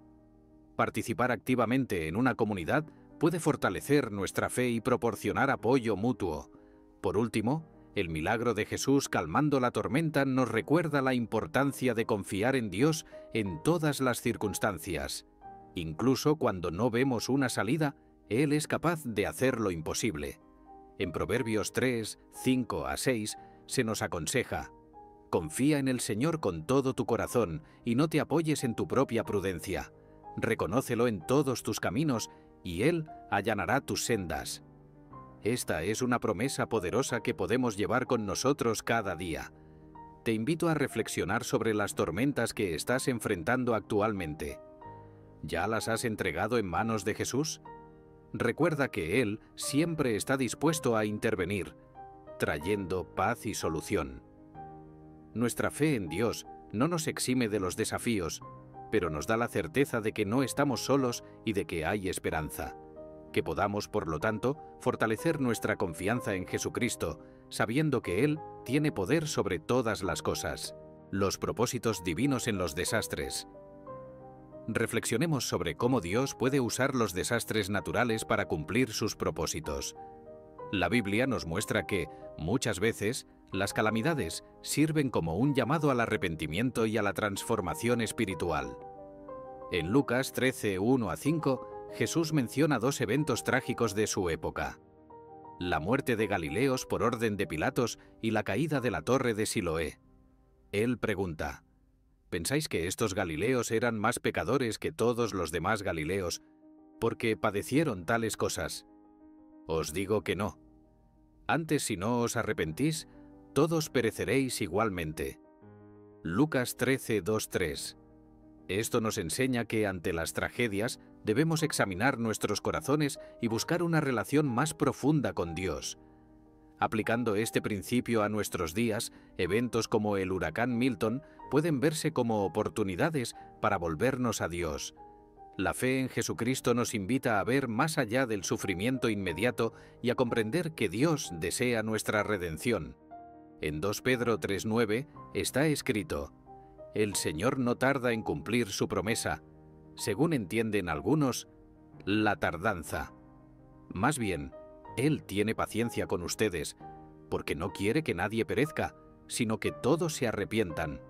Participar activamente en una comunidad puede fortalecer nuestra fe y proporcionar apoyo mutuo. Por último, el milagro de Jesús calmando la tormenta nos recuerda la importancia de confiar en Dios en todas las circunstancias. Incluso cuando no vemos una salida, Él es capaz de hacer lo imposible. En Proverbios 3, 5 a 6 se nos aconseja: confía en el Señor con todo tu corazón y no te apoyes en tu propia prudencia. Reconócelo en todos tus caminos y Él allanará tus sendas. Esta es una promesa poderosa que podemos llevar con nosotros cada día. Te invito a reflexionar sobre las tormentas que estás enfrentando actualmente. ¿Ya las has entregado en manos de Jesús? Recuerda que Él siempre está dispuesto a intervenir, trayendo paz y solución. Nuestra fe en Dios no nos exime de los desafíos, pero nos da la certeza de que no estamos solos y de que hay esperanza. Que podamos, por lo tanto, fortalecer nuestra confianza en Jesucristo, sabiendo que Él tiene poder sobre todas las cosas. Los propósitos divinos en los desastres. Reflexionemos sobre cómo Dios puede usar los desastres naturales para cumplir sus propósitos. La Biblia nos muestra que, muchas veces, las calamidades sirven como un llamado al arrepentimiento y a la transformación espiritual. En Lucas 13, 1 a 5, Jesús menciona dos eventos trágicos de su época: la muerte de Galileos por orden de Pilatos y la caída de la torre de Siloé. Él pregunta: ¿pensáis que estos Galileos eran más pecadores que todos los demás Galileos porque padecieron tales cosas? Os digo que no. Antes, si no os arrepentís, todos pereceréis igualmente. Lucas 13, 2, 3. Esto nos enseña que ante las tragedias debemos examinar nuestros corazones y buscar una relación más profunda con Dios. Aplicando este principio a nuestros días, eventos como el huracán Milton pueden verse como oportunidades para volvernos a Dios. La fe en Jesucristo nos invita a ver más allá del sufrimiento inmediato y a comprender que Dios desea nuestra redención. En 2 Pedro 3:9 está escrito: el Señor no tarda en cumplir su promesa, según entienden algunos, la tardanza. Más bien, Él tiene paciencia con ustedes, porque no quiere que nadie perezca, sino que todos se arrepientan.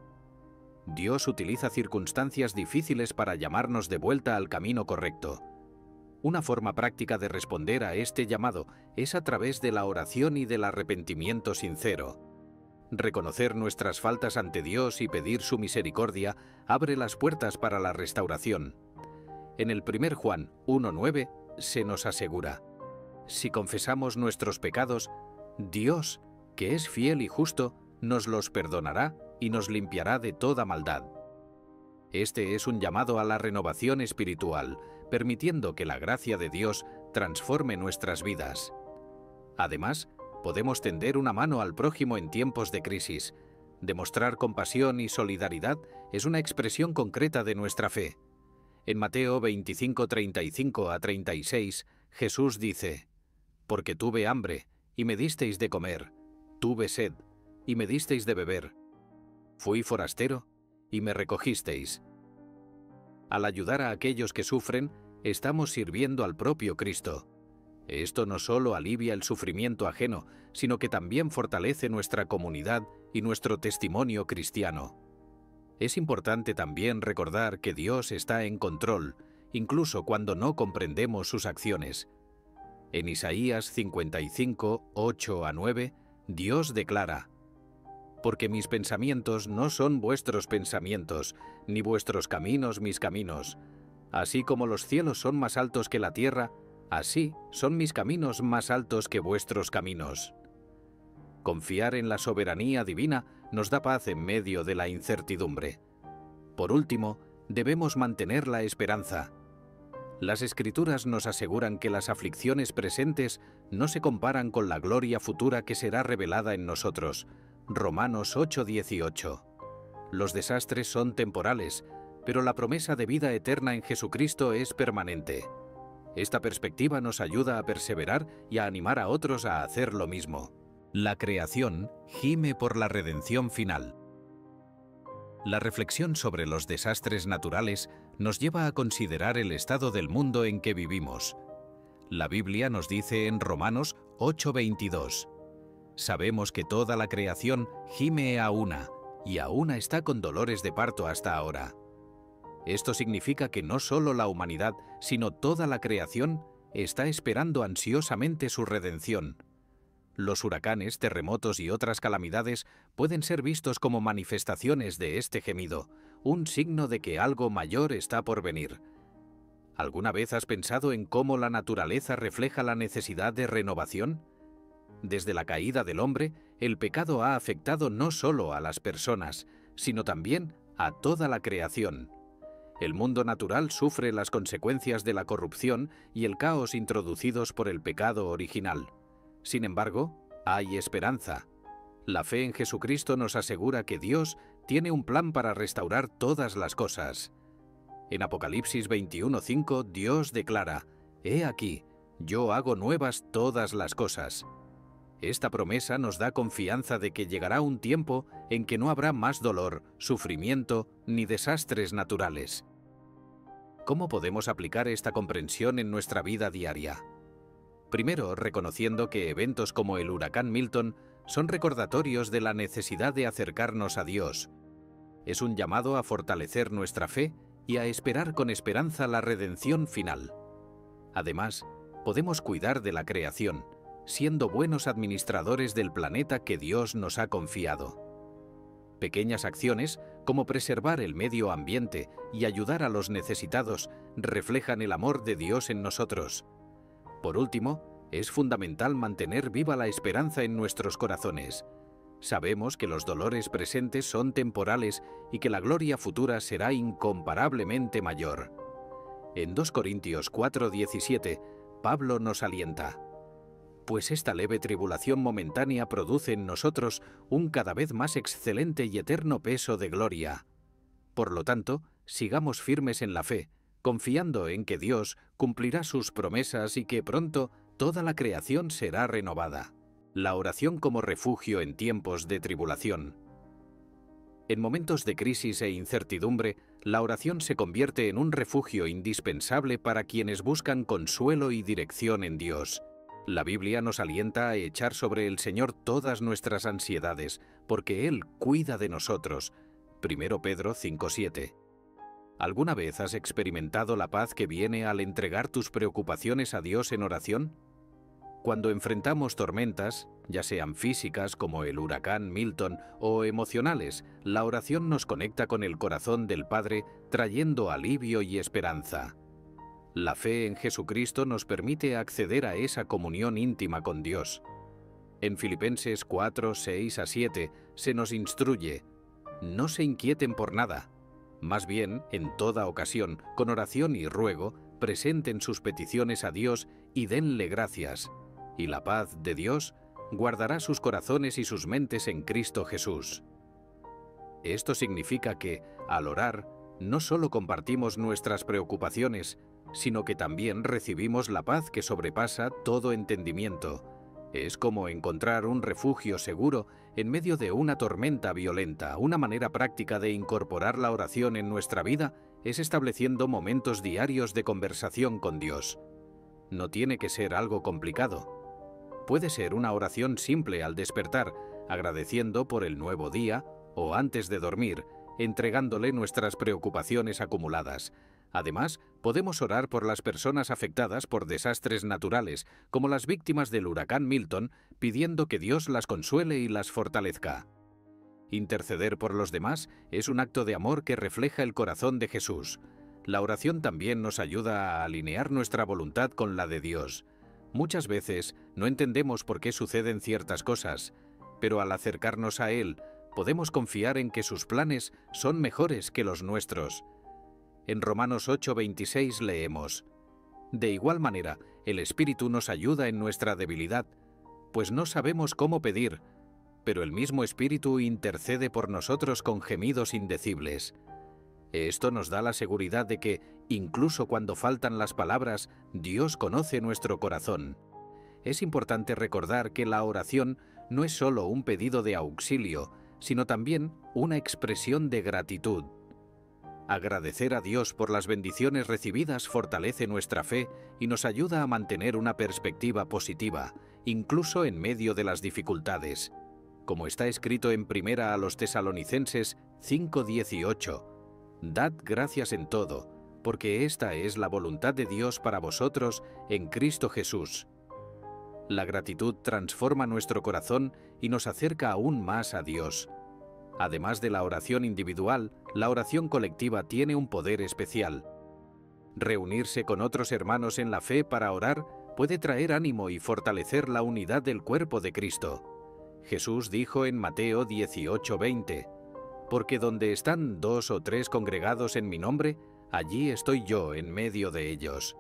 Dios utiliza circunstancias difíciles para llamarnos de vuelta al camino correcto. Una forma práctica de responder a este llamado es a través de la oración y del arrepentimiento sincero. Reconocer nuestras faltas ante Dios y pedir su misericordia abre las puertas para la restauración. En el 1 Juan 1:9 se nos asegura: si confesamos nuestros pecados, Dios, que es fiel y justo, nos los perdonará y nos limpiará de toda maldad. Este es un llamado a la renovación espiritual, permitiendo que la gracia de Dios transforme nuestras vidas. Además, podemos tender una mano al prójimo en tiempos de crisis. Demostrar compasión y solidaridad es una expresión concreta de nuestra fe. En Mateo 25:35-36, Jesús dice: porque tuve hambre, y me disteis de comer, tuve sed, y me disteis de beber, fui forastero, y me recogisteis. Al ayudar a aquellos que sufren, estamos sirviendo al propio Cristo. Esto no solo alivia el sufrimiento ajeno, sino que también fortalece nuestra comunidad y nuestro testimonio cristiano. Es importante también recordar que Dios está en control, incluso cuando no comprendemos sus acciones. En Isaías 55:8-9, Dios declara: porque mis pensamientos no son vuestros pensamientos, ni vuestros caminos mis caminos. Así como los cielos son más altos que la tierra, así son mis caminos más altos que vuestros caminos. Confiar en la soberanía divina nos da paz en medio de la incertidumbre. Por último, debemos mantener la esperanza. Las Escrituras nos aseguran que las aflicciones presentes no se comparan con la gloria futura que será revelada en nosotros. Romanos 8:18. Los desastres son temporales, pero la promesa de vida eterna en Jesucristo es permanente. Esta perspectiva nos ayuda a perseverar y a animar a otros a hacer lo mismo. La creación gime por la redención final. La reflexión sobre los desastres naturales nos lleva a considerar el estado del mundo en que vivimos. La Biblia nos dice en Romanos 8:22: sabemos que toda la creación gime a una, y a una está con dolores de parto hasta ahora. Esto significa que no solo la humanidad, sino toda la creación está esperando ansiosamente su redención. Los huracanes, terremotos y otras calamidades pueden ser vistos como manifestaciones de este gemido, un signo de que algo mayor está por venir. ¿Alguna vez has pensado en cómo la naturaleza refleja la necesidad de renovación? Desde la caída del hombre, el pecado ha afectado no solo a las personas, sino también a toda la creación. El mundo natural sufre las consecuencias de la corrupción y el caos introducidos por el pecado original. Sin embargo, hay esperanza. La fe en Jesucristo nos asegura que Dios tiene un plan para restaurar todas las cosas. En Apocalipsis 21:5, Dios declara: «He aquí, yo hago nuevas todas las cosas». Esta promesa nos da confianza de que llegará un tiempo en que no habrá más dolor, sufrimiento ni desastres naturales. ¿Cómo podemos aplicar esta comprensión en nuestra vida diaria? Primero, reconociendo que eventos como el huracán Milton son recordatorios de la necesidad de acercarnos a Dios. Es un llamado a fortalecer nuestra fe y a esperar con esperanza la redención final. Además, podemos cuidar de la creación, siendo buenos administradores del planeta que Dios nos ha confiado. Pequeñas acciones, como preservar el medio ambiente y ayudar a los necesitados, reflejan el amor de Dios en nosotros. Por último, es fundamental mantener viva la esperanza en nuestros corazones. Sabemos que los dolores presentes son temporales y que la gloria futura será incomparablemente mayor. En 2 Corintios 4:17, Pablo nos alienta: «Pues esta leve tribulación momentánea produce en nosotros un cada vez más excelente y eterno peso de gloria. Por lo tanto, sigamos firmes en la fe, confiando en que Dios cumplirá sus promesas y que pronto toda la creación será renovada». La oración como refugio en tiempos de tribulación. En momentos de crisis e incertidumbre, la oración se convierte en un refugio indispensable para quienes buscan consuelo y dirección en Dios. La Biblia nos alienta a echar sobre el Señor todas nuestras ansiedades, porque Él cuida de nosotros. 1 Pedro 5:7. ¿Alguna vez has experimentado la paz que viene al entregar tus preocupaciones a Dios en oración? Cuando enfrentamos tormentas, ya sean físicas como el huracán Milton o emocionales, la oración nos conecta con el corazón del Padre, trayendo alivio y esperanza. La fe en Jesucristo nos permite acceder a esa comunión íntima con Dios. En Filipenses 4, 6 a 7 se nos instruye: no se inquieten por nada. Más bien, en toda ocasión, con oración y ruego, presenten sus peticiones a Dios y denle gracias. Y la paz de Dios guardará sus corazones y sus mentes en Cristo Jesús. Esto significa que, al orar, no solo compartimos nuestras preocupaciones, sino que también recibimos la paz que sobrepasa todo entendimiento. Es como encontrar un refugio seguro en medio de una tormenta violenta. Una manera práctica de incorporar la oración en nuestra vida es estableciendo momentos diarios de conversación con Dios. No tiene que ser algo complicado. Puede ser una oración simple al despertar, agradeciendo por el nuevo día, o antes de dormir, entregándole nuestras preocupaciones acumuladas. Además, podemos orar por las personas afectadas por desastres naturales, como las víctimas del huracán Milton, pidiendo que Dios las consuele y las fortalezca. Interceder por los demás es un acto de amor que refleja el corazón de Jesús. La oración también nos ayuda a alinear nuestra voluntad con la de Dios. Muchas veces no entendemos por qué suceden ciertas cosas, pero al acercarnos a Él, podemos confiar en que sus planes son mejores que los nuestros. En Romanos 8:26 leemos: de igual manera, el Espíritu nos ayuda en nuestra debilidad, pues no sabemos cómo pedir, pero el mismo Espíritu intercede por nosotros con gemidos indecibles. Esto nos da la seguridad de que, incluso cuando faltan las palabras, Dios conoce nuestro corazón. Es importante recordar que la oración no es solo un pedido de auxilio, sino también una expresión de gratitud. Agradecer a Dios por las bendiciones recibidas fortalece nuestra fe y nos ayuda a mantener una perspectiva positiva, incluso en medio de las dificultades. Como está escrito en 1 a los Tesalonicenses 5:18, «Dad gracias en todo, porque esta es la voluntad de Dios para vosotros en Cristo Jesús». La gratitud transforma nuestro corazón y nos acerca aún más a Dios. Además de la oración individual, la oración colectiva tiene un poder especial. Reunirse con otros hermanos en la fe para orar puede traer ánimo y fortalecer la unidad del cuerpo de Cristo. Jesús dijo en Mateo 18:20, «Porque donde están 2 o 3 congregados en mi nombre, allí estoy yo en medio de ellos».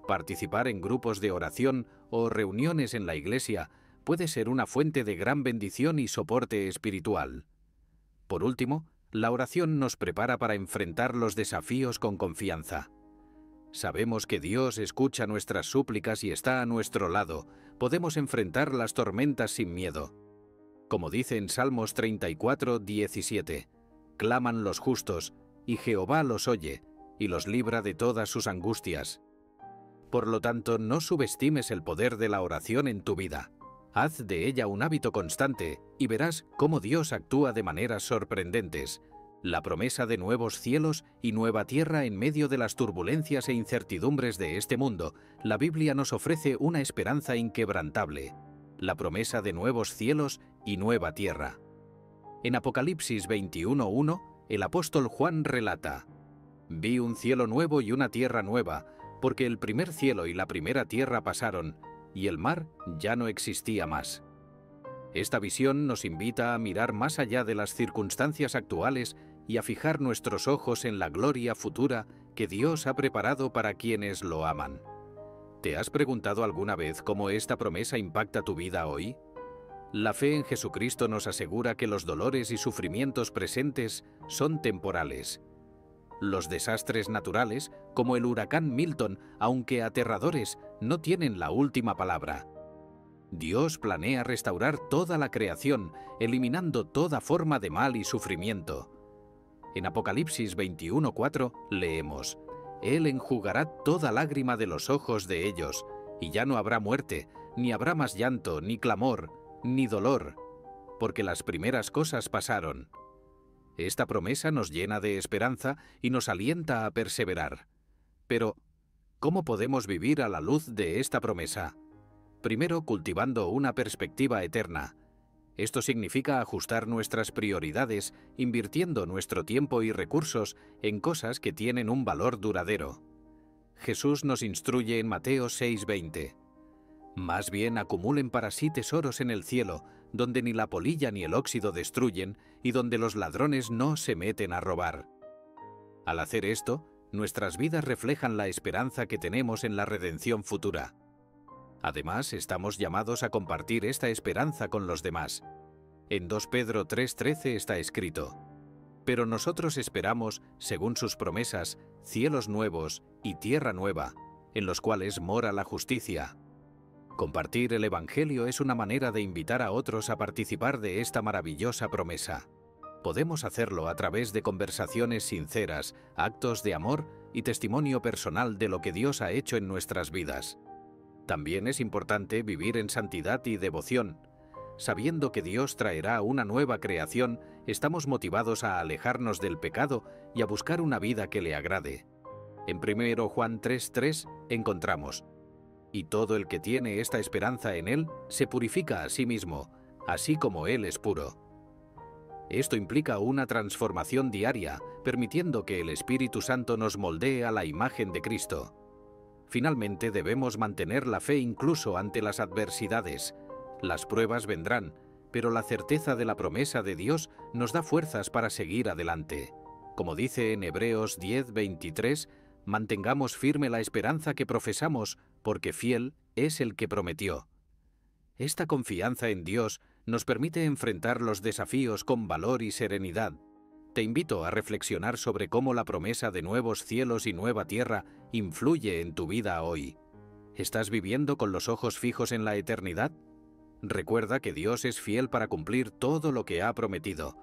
Participar en grupos de oración o reuniones en la iglesia puede ser una fuente de gran bendición y soporte espiritual. Por último, la oración nos prepara para enfrentar los desafíos con confianza. Sabemos que Dios escucha nuestras súplicas y está a nuestro lado. Podemos enfrentar las tormentas sin miedo. Como dice en Salmos 34:17, «Claman los justos, y Jehová los oye, y los libra de todas sus angustias». Por lo tanto, no subestimes el poder de la oración en tu vida. Haz de ella un hábito constante y verás cómo Dios actúa de maneras sorprendentes. La promesa de nuevos cielos y nueva tierra en medio de las turbulencias e incertidumbres de este mundo, la Biblia nos ofrece una esperanza inquebrantable. La promesa de nuevos cielos y nueva tierra. En Apocalipsis 21:1, el apóstol Juan relata: «Vi un cielo nuevo y una tierra nueva, porque el primer cielo y la primera tierra pasaron, y el mar ya no existía más». Esta visión nos invita a mirar más allá de las circunstancias actuales y a fijar nuestros ojos en la gloria futura que Dios ha preparado para quienes lo aman. ¿Te has preguntado alguna vez cómo esta promesa impacta tu vida hoy? La fe en Jesucristo nos asegura que los dolores y sufrimientos presentes son temporales. Los desastres naturales, como el huracán Milton, aunque aterradores, no tienen la última palabra. Dios planea restaurar toda la creación, eliminando toda forma de mal y sufrimiento. En Apocalipsis 21:4 leemos: «Él enjugará toda lágrima de los ojos de ellos, y ya no habrá muerte, ni habrá más llanto, ni clamor, ni dolor, porque las primeras cosas pasaron». Esta promesa nos llena de esperanza y nos alienta a perseverar. Pero, ¿cómo podemos vivir a la luz de esta promesa? Primero, cultivando una perspectiva eterna. Esto significa ajustar nuestras prioridades, invirtiendo nuestro tiempo y recursos en cosas que tienen un valor duradero. Jesús nos instruye en Mateo 6:20. Más bien acumulen para sí tesoros en el cielo, donde ni la polilla ni el óxido destruyen, y donde los ladrones no se meten a robar. Al hacer esto, nuestras vidas reflejan la esperanza que tenemos en la redención futura. Además, estamos llamados a compartir esta esperanza con los demás. En 2 Pedro 3:13 está escrito: pero nosotros esperamos, según sus promesas, cielos nuevos y tierra nueva, en los cuales mora la justicia. Compartir el Evangelio es una manera de invitar a otros a participar de esta maravillosa promesa. Podemos hacerlo a través de conversaciones sinceras, actos de amor y testimonio personal de lo que Dios ha hecho en nuestras vidas. También es importante vivir en santidad y devoción. Sabiendo que Dios traerá una nueva creación, estamos motivados a alejarnos del pecado y a buscar una vida que le agrade. En 1 Juan 3:3 encontramos: y todo el que tiene esta esperanza en Él se purifica a sí mismo, así como Él es puro. Esto implica una transformación diaria, permitiendo que el Espíritu Santo nos moldee a la imagen de Cristo. Finalmente, debemos mantener la fe incluso ante las adversidades. Las pruebas vendrán, pero la certeza de la promesa de Dios nos da fuerzas para seguir adelante. Como dice en Hebreos 10:23, mantengamos firme la esperanza que profesamos, porque fiel es el que prometió. Esta confianza en Dios nos permite enfrentar los desafíos con valor y serenidad. Te invito a reflexionar sobre cómo la promesa de nuevos cielos y nueva tierra influye en tu vida hoy. ¿Estás viviendo con los ojos fijos en la eternidad? Recuerda que Dios es fiel para cumplir todo lo que ha prometido.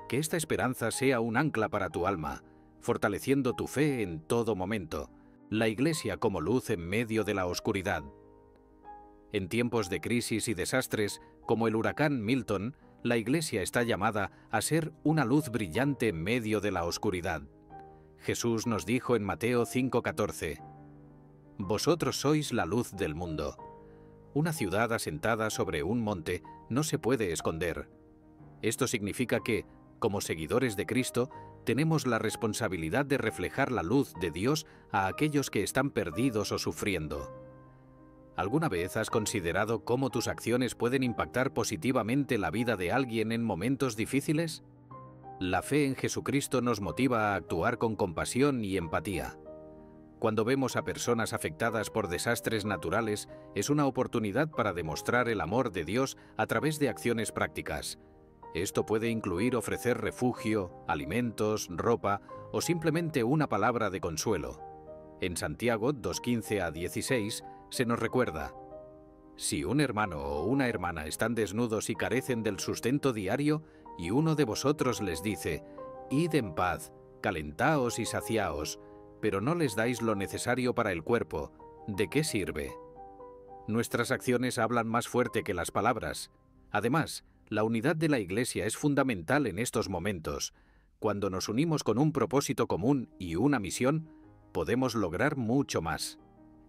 Que esta esperanza sea un ancla para tu alma, fortaleciendo tu fe en todo momento. La Iglesia como luz en medio de la oscuridad. En tiempos de crisis y desastres, como el huracán Milton, la Iglesia está llamada a ser una luz brillante en medio de la oscuridad. Jesús nos dijo en Mateo 5:14: vosotros sois la luz del mundo. Una ciudad asentada sobre un monte no se puede esconder. Esto significa que, como seguidores de Cristo, tenemos la responsabilidad de reflejar la luz de Dios a aquellos que están perdidos o sufriendo. ¿Alguna vez has considerado cómo tus acciones pueden impactar positivamente la vida de alguien en momentos difíciles? La fe en Jesucristo nos motiva a actuar con compasión y empatía. Cuando vemos a personas afectadas por desastres naturales, es una oportunidad para demostrar el amor de Dios a través de acciones prácticas. Esto puede incluir ofrecer refugio, alimentos, ropa o simplemente una palabra de consuelo. En Santiago 2:15-16 se nos recuerda: si un hermano o una hermana están desnudos y carecen del sustento diario, y uno de vosotros les dice: id en paz, calentaos y saciaos, pero no les dais lo necesario para el cuerpo, ¿de qué sirve? Nuestras acciones hablan más fuerte que las palabras. Además, la unidad de la Iglesia es fundamental en estos momentos. Cuando nos unimos con un propósito común y una misión, podemos lograr mucho más.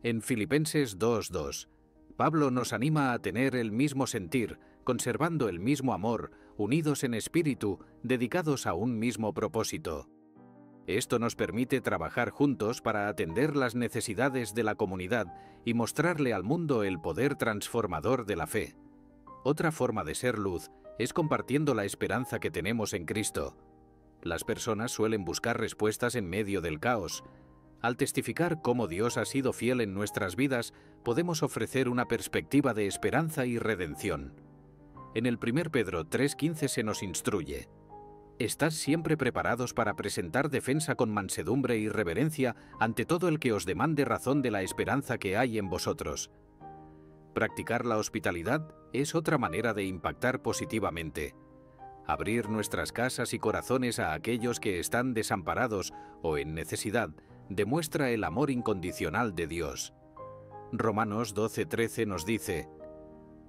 En Filipenses 2:2, Pablo nos anima a tener el mismo sentir, conservando el mismo amor, unidos en espíritu, dedicados a un mismo propósito. Esto nos permite trabajar juntos para atender las necesidades de la comunidad y mostrarle al mundo el poder transformador de la fe. Otra forma de ser luz es compartiendo la esperanza que tenemos en Cristo. Las personas suelen buscar respuestas en medio del caos. Al testificar cómo Dios ha sido fiel en nuestras vidas, podemos ofrecer una perspectiva de esperanza y redención. En el 1 Pedro 3:15 se nos instruye: estad siempre preparados para presentar defensa con mansedumbre y reverencia ante todo el que os demande razón de la esperanza que hay en vosotros. Practicar la hospitalidad es otra manera de impactar positivamente. Abrir nuestras casas y corazones a aquellos que están desamparados o en necesidad demuestra el amor incondicional de Dios. Romanos 12:13 nos dice: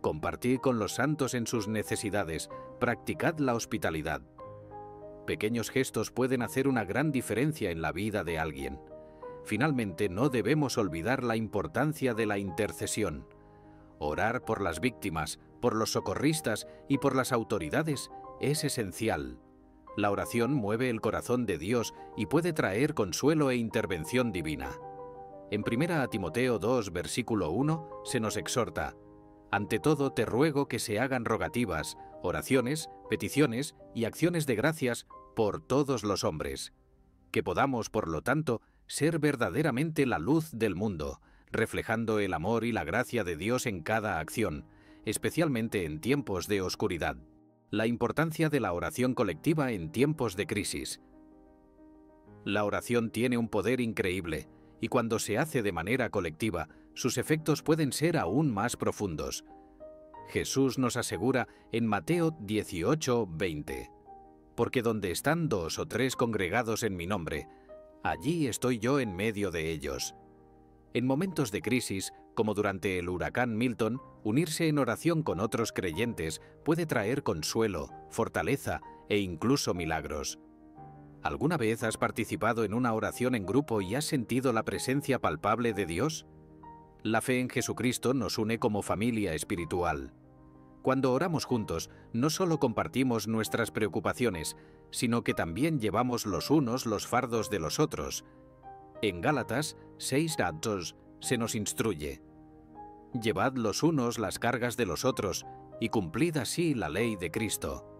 compartid con los santos en sus necesidades, practicad la hospitalidad. Pequeños gestos pueden hacer una gran diferencia en la vida de alguien. Finalmente, no debemos olvidar la importancia de la intercesión. Orar por las víctimas, por los socorristas y por las autoridades es esencial. La oración mueve el corazón de Dios y puede traer consuelo e intervención divina. En 1 Timoteo 2, versículo 1, se nos exhorta: «Ante todo te ruego que se hagan rogativas, oraciones, peticiones y acciones de gracias por todos los hombres, que podamos, por lo tanto, ser verdaderamente la luz del mundo, reflejando el amor y la gracia de Dios en cada acción, especialmente en tiempos de oscuridad». La importancia de la oración colectiva en tiempos de crisis. La oración tiene un poder increíble, y cuando se hace de manera colectiva, sus efectos pueden ser aún más profundos. Jesús nos asegura en Mateo 18:20: «Porque donde están 2 o 3 congregados en mi nombre, allí estoy yo en medio de ellos». En momentos de crisis, como durante el huracán Milton, unirse en oración con otros creyentes puede traer consuelo, fortaleza e incluso milagros. ¿Alguna vez has participado en una oración en grupo y has sentido la presencia palpable de Dios? La fe en Jesucristo nos une como familia espiritual. Cuando oramos juntos, no solo compartimos nuestras preocupaciones, sino que también llevamos los unos los fardos de los otros. En Gálatas 6:2 se nos instruye: «Llevad los unos las cargas de los otros y cumplid así la ley de Cristo».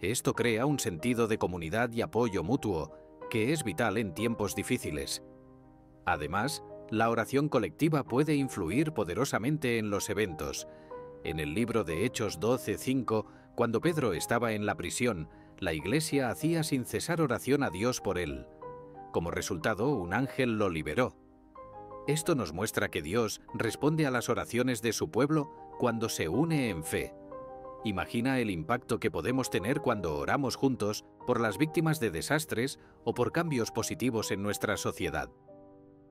Esto crea un sentido de comunidad y apoyo mutuo, que es vital en tiempos difíciles. Además, la oración colectiva puede influir poderosamente en los eventos. En el libro de Hechos 12:5, cuando Pedro estaba en la prisión, la Iglesia hacía sin cesar oración a Dios por él. Como resultado, un ángel lo liberó. Esto nos muestra que Dios responde a las oraciones de su pueblo cuando se une en fe. Imagina el impacto que podemos tener cuando oramos juntos por las víctimas de desastres o por cambios positivos en nuestra sociedad.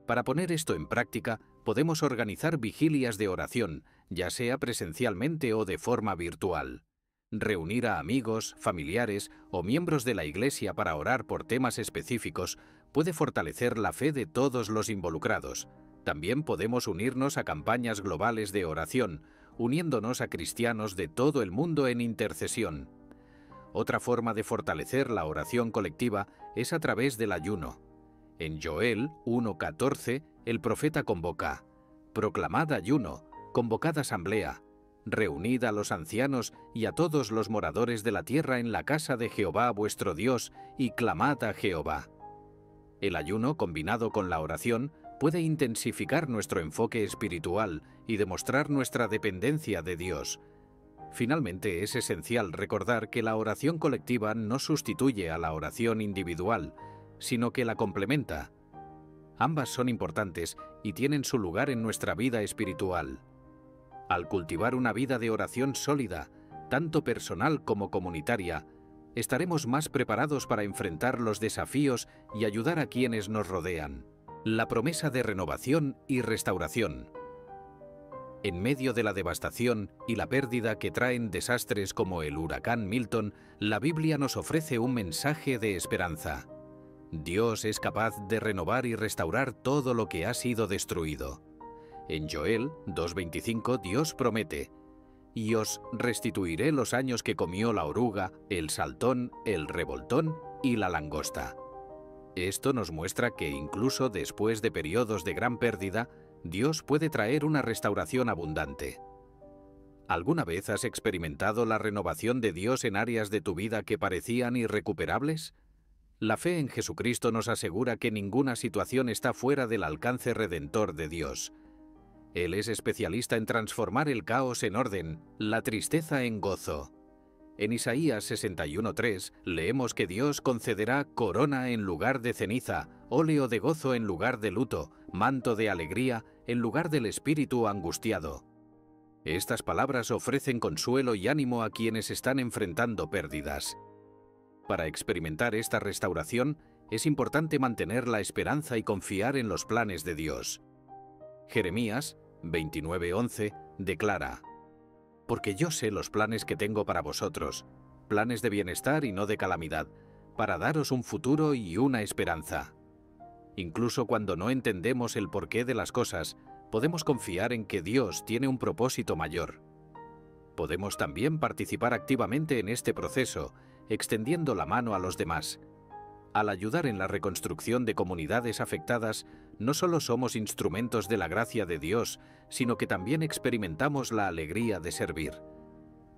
Para poner esto en práctica, podemos organizar vigilias de oración, ya sea presencialmente o de forma virtual. Reunir a amigos, familiares o miembros de la Iglesia para orar por temas específicos puede fortalecer la fe de todos los involucrados. También podemos unirnos a campañas globales de oración, uniéndonos a cristianos de todo el mundo en intercesión. Otra forma de fortalecer la oración colectiva es a través del ayuno. En Joel 1:14, el profeta convoca: «Proclamad ayuno, convocad asamblea, reunid a los ancianos y a todos los moradores de la tierra en la casa de Jehová vuestro Dios, y clamad a Jehová». El ayuno, combinado con la oración, puede intensificar nuestro enfoque espiritual y demostrar nuestra dependencia de Dios. Finalmente, es esencial recordar que la oración colectiva no sustituye a la oración individual, sino que la complementa. Ambas son importantes y tienen su lugar en nuestra vida espiritual. Al cultivar una vida de oración sólida, tanto personal como comunitaria, estaremos más preparados para enfrentar los desafíos y ayudar a quienes nos rodean. La promesa de renovación y restauración. En medio de la devastación y la pérdida que traen desastres como el huracán Milton, la Biblia nos ofrece un mensaje de esperanza. Dios es capaz de renovar y restaurar todo lo que ha sido destruido. En Joel 2:25 Dios promete: «Y os restituiré los años que comió la oruga, el saltón, el revoltón y la langosta». Esto nos muestra que incluso después de periodos de gran pérdida, Dios puede traer una restauración abundante. ¿Alguna vez has experimentado la renovación de Dios en áreas de tu vida que parecían irrecuperables? La fe en Jesucristo nos asegura que ninguna situación está fuera del alcance redentor de Dios. Él es especialista en transformar el caos en orden, la tristeza en gozo. En Isaías 61:3 leemos que Dios concederá corona en lugar de ceniza, óleo de gozo en lugar de luto, manto de alegría en lugar del espíritu angustiado. Estas palabras ofrecen consuelo y ánimo a quienes están enfrentando pérdidas. Para experimentar esta restauración, es importante mantener la esperanza y confiar en los planes de Dios. Jeremías 29:11 declara: «Porque yo sé los planes que tengo para vosotros, planes de bienestar y no de calamidad, para daros un futuro y una esperanza». Incluso cuando no entendemos el porqué de las cosas, podemos confiar en que Dios tiene un propósito mayor. Podemos también participar activamente en este proceso, extendiendo la mano a los demás. Al ayudar en la reconstrucción de comunidades afectadas, no solo somos instrumentos de la gracia de Dios, sino que también experimentamos la alegría de servir.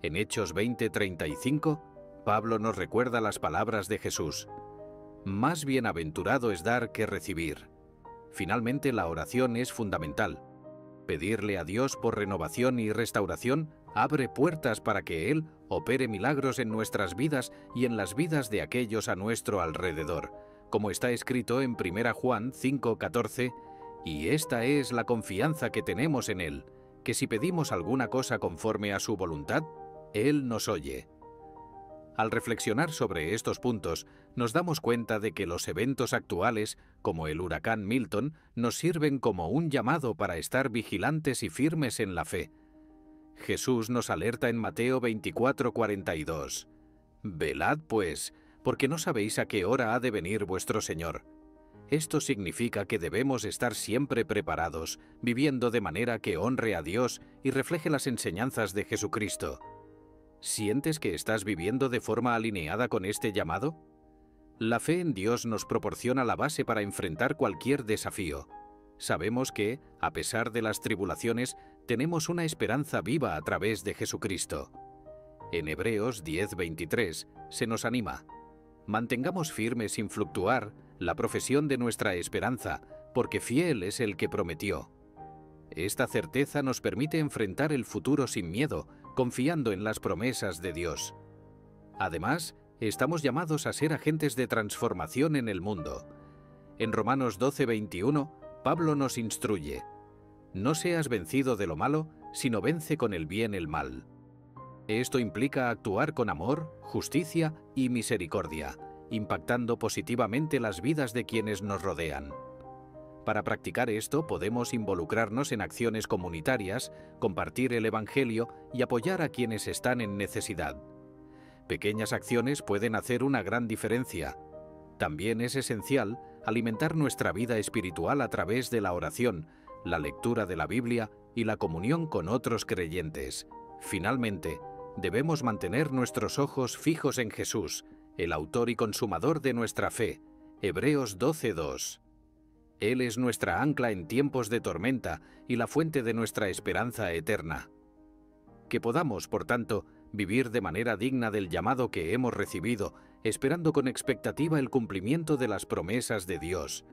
En Hechos 20:35, Pablo nos recuerda las palabras de Jesús: «Más bienaventurado es dar que recibir». Finalmente, la oración es fundamental. Pedirle a Dios por renovación y restauración abre puertas para que Él opere milagros en nuestras vidas y en las vidas de aquellos a nuestro alrededor, como está escrito en 1 Juan 5:14, «Y esta es la confianza que tenemos en Él, que si pedimos alguna cosa conforme a su voluntad, Él nos oye». Al reflexionar sobre estos puntos, nos damos cuenta de que los eventos actuales, como el huracán Milton, nos sirven como un llamado para estar vigilantes y firmes en la fe. Jesús nos alerta en Mateo 24:42. «Velad, pues, porque no sabéis a qué hora ha de venir vuestro Señor». Esto significa que debemos estar siempre preparados, viviendo de manera que honre a Dios y refleje las enseñanzas de Jesucristo. ¿Sientes que estás viviendo de forma alineada con este llamado? La fe en Dios nos proporciona la base para enfrentar cualquier desafío. Sabemos que, a pesar de las tribulaciones, tenemos una esperanza viva a través de Jesucristo. En Hebreos 10:23 se nos anima: «Mantengamos firme sin fluctuar la profesión de nuestra esperanza, porque fiel es el que prometió». Esta certeza nos permite enfrentar el futuro sin miedo, confiando en las promesas de Dios. Además, estamos llamados a ser agentes de transformación en el mundo. En Romanos 12:21, Pablo nos instruye: «No seas vencido de lo malo, sino vence con el bien el mal». Esto implica actuar con amor, justicia y misericordia, impactando positivamente las vidas de quienes nos rodean. Para practicar esto podemos involucrarnos en acciones comunitarias, compartir el Evangelio y apoyar a quienes están en necesidad. Pequeñas acciones pueden hacer una gran diferencia. También es esencial alimentar nuestra vida espiritual a través de la oración, la lectura de la Biblia y la comunión con otros creyentes. Finalmente, debemos mantener nuestros ojos fijos en Jesús, el autor y consumador de nuestra fe. Hebreos 12:2. Él es nuestra ancla en tiempos de tormenta y la fuente de nuestra esperanza eterna. Que podamos, por tanto, vivir de manera digna del llamado que hemos recibido, esperando con expectativa el cumplimiento de las promesas de Dios.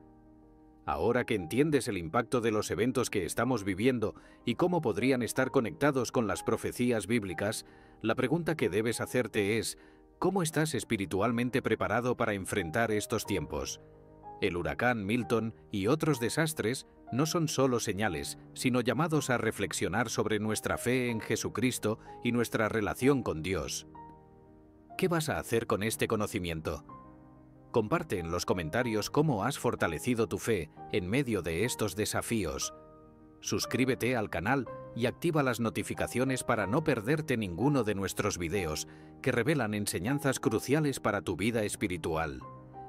Ahora que entiendes el impacto de los eventos que estamos viviendo y cómo podrían estar conectados con las profecías bíblicas, la pregunta que debes hacerte es: ¿cómo estás espiritualmente preparado para enfrentar estos tiempos? El huracán Milton y otros desastres no son solo señales, sino llamados a reflexionar sobre nuestra fe en Jesucristo y nuestra relación con Dios. ¿Qué vas a hacer con este conocimiento? Comparte en los comentarios cómo has fortalecido tu fe en medio de estos desafíos. Suscríbete al canal y activa las notificaciones para no perderte ninguno de nuestros videos, que revelan enseñanzas cruciales para tu vida espiritual.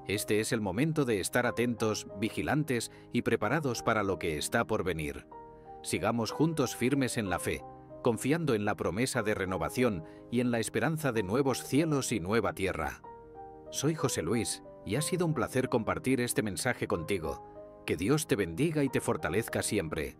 Este es el momento de estar atentos, vigilantes y preparados para lo que está por venir. Sigamos juntos firmes en la fe, confiando en la promesa de renovación y en la esperanza de nuevos cielos y nueva tierra. Soy José Luis y ha sido un placer compartir este mensaje contigo. Que Dios te bendiga y te fortalezca siempre.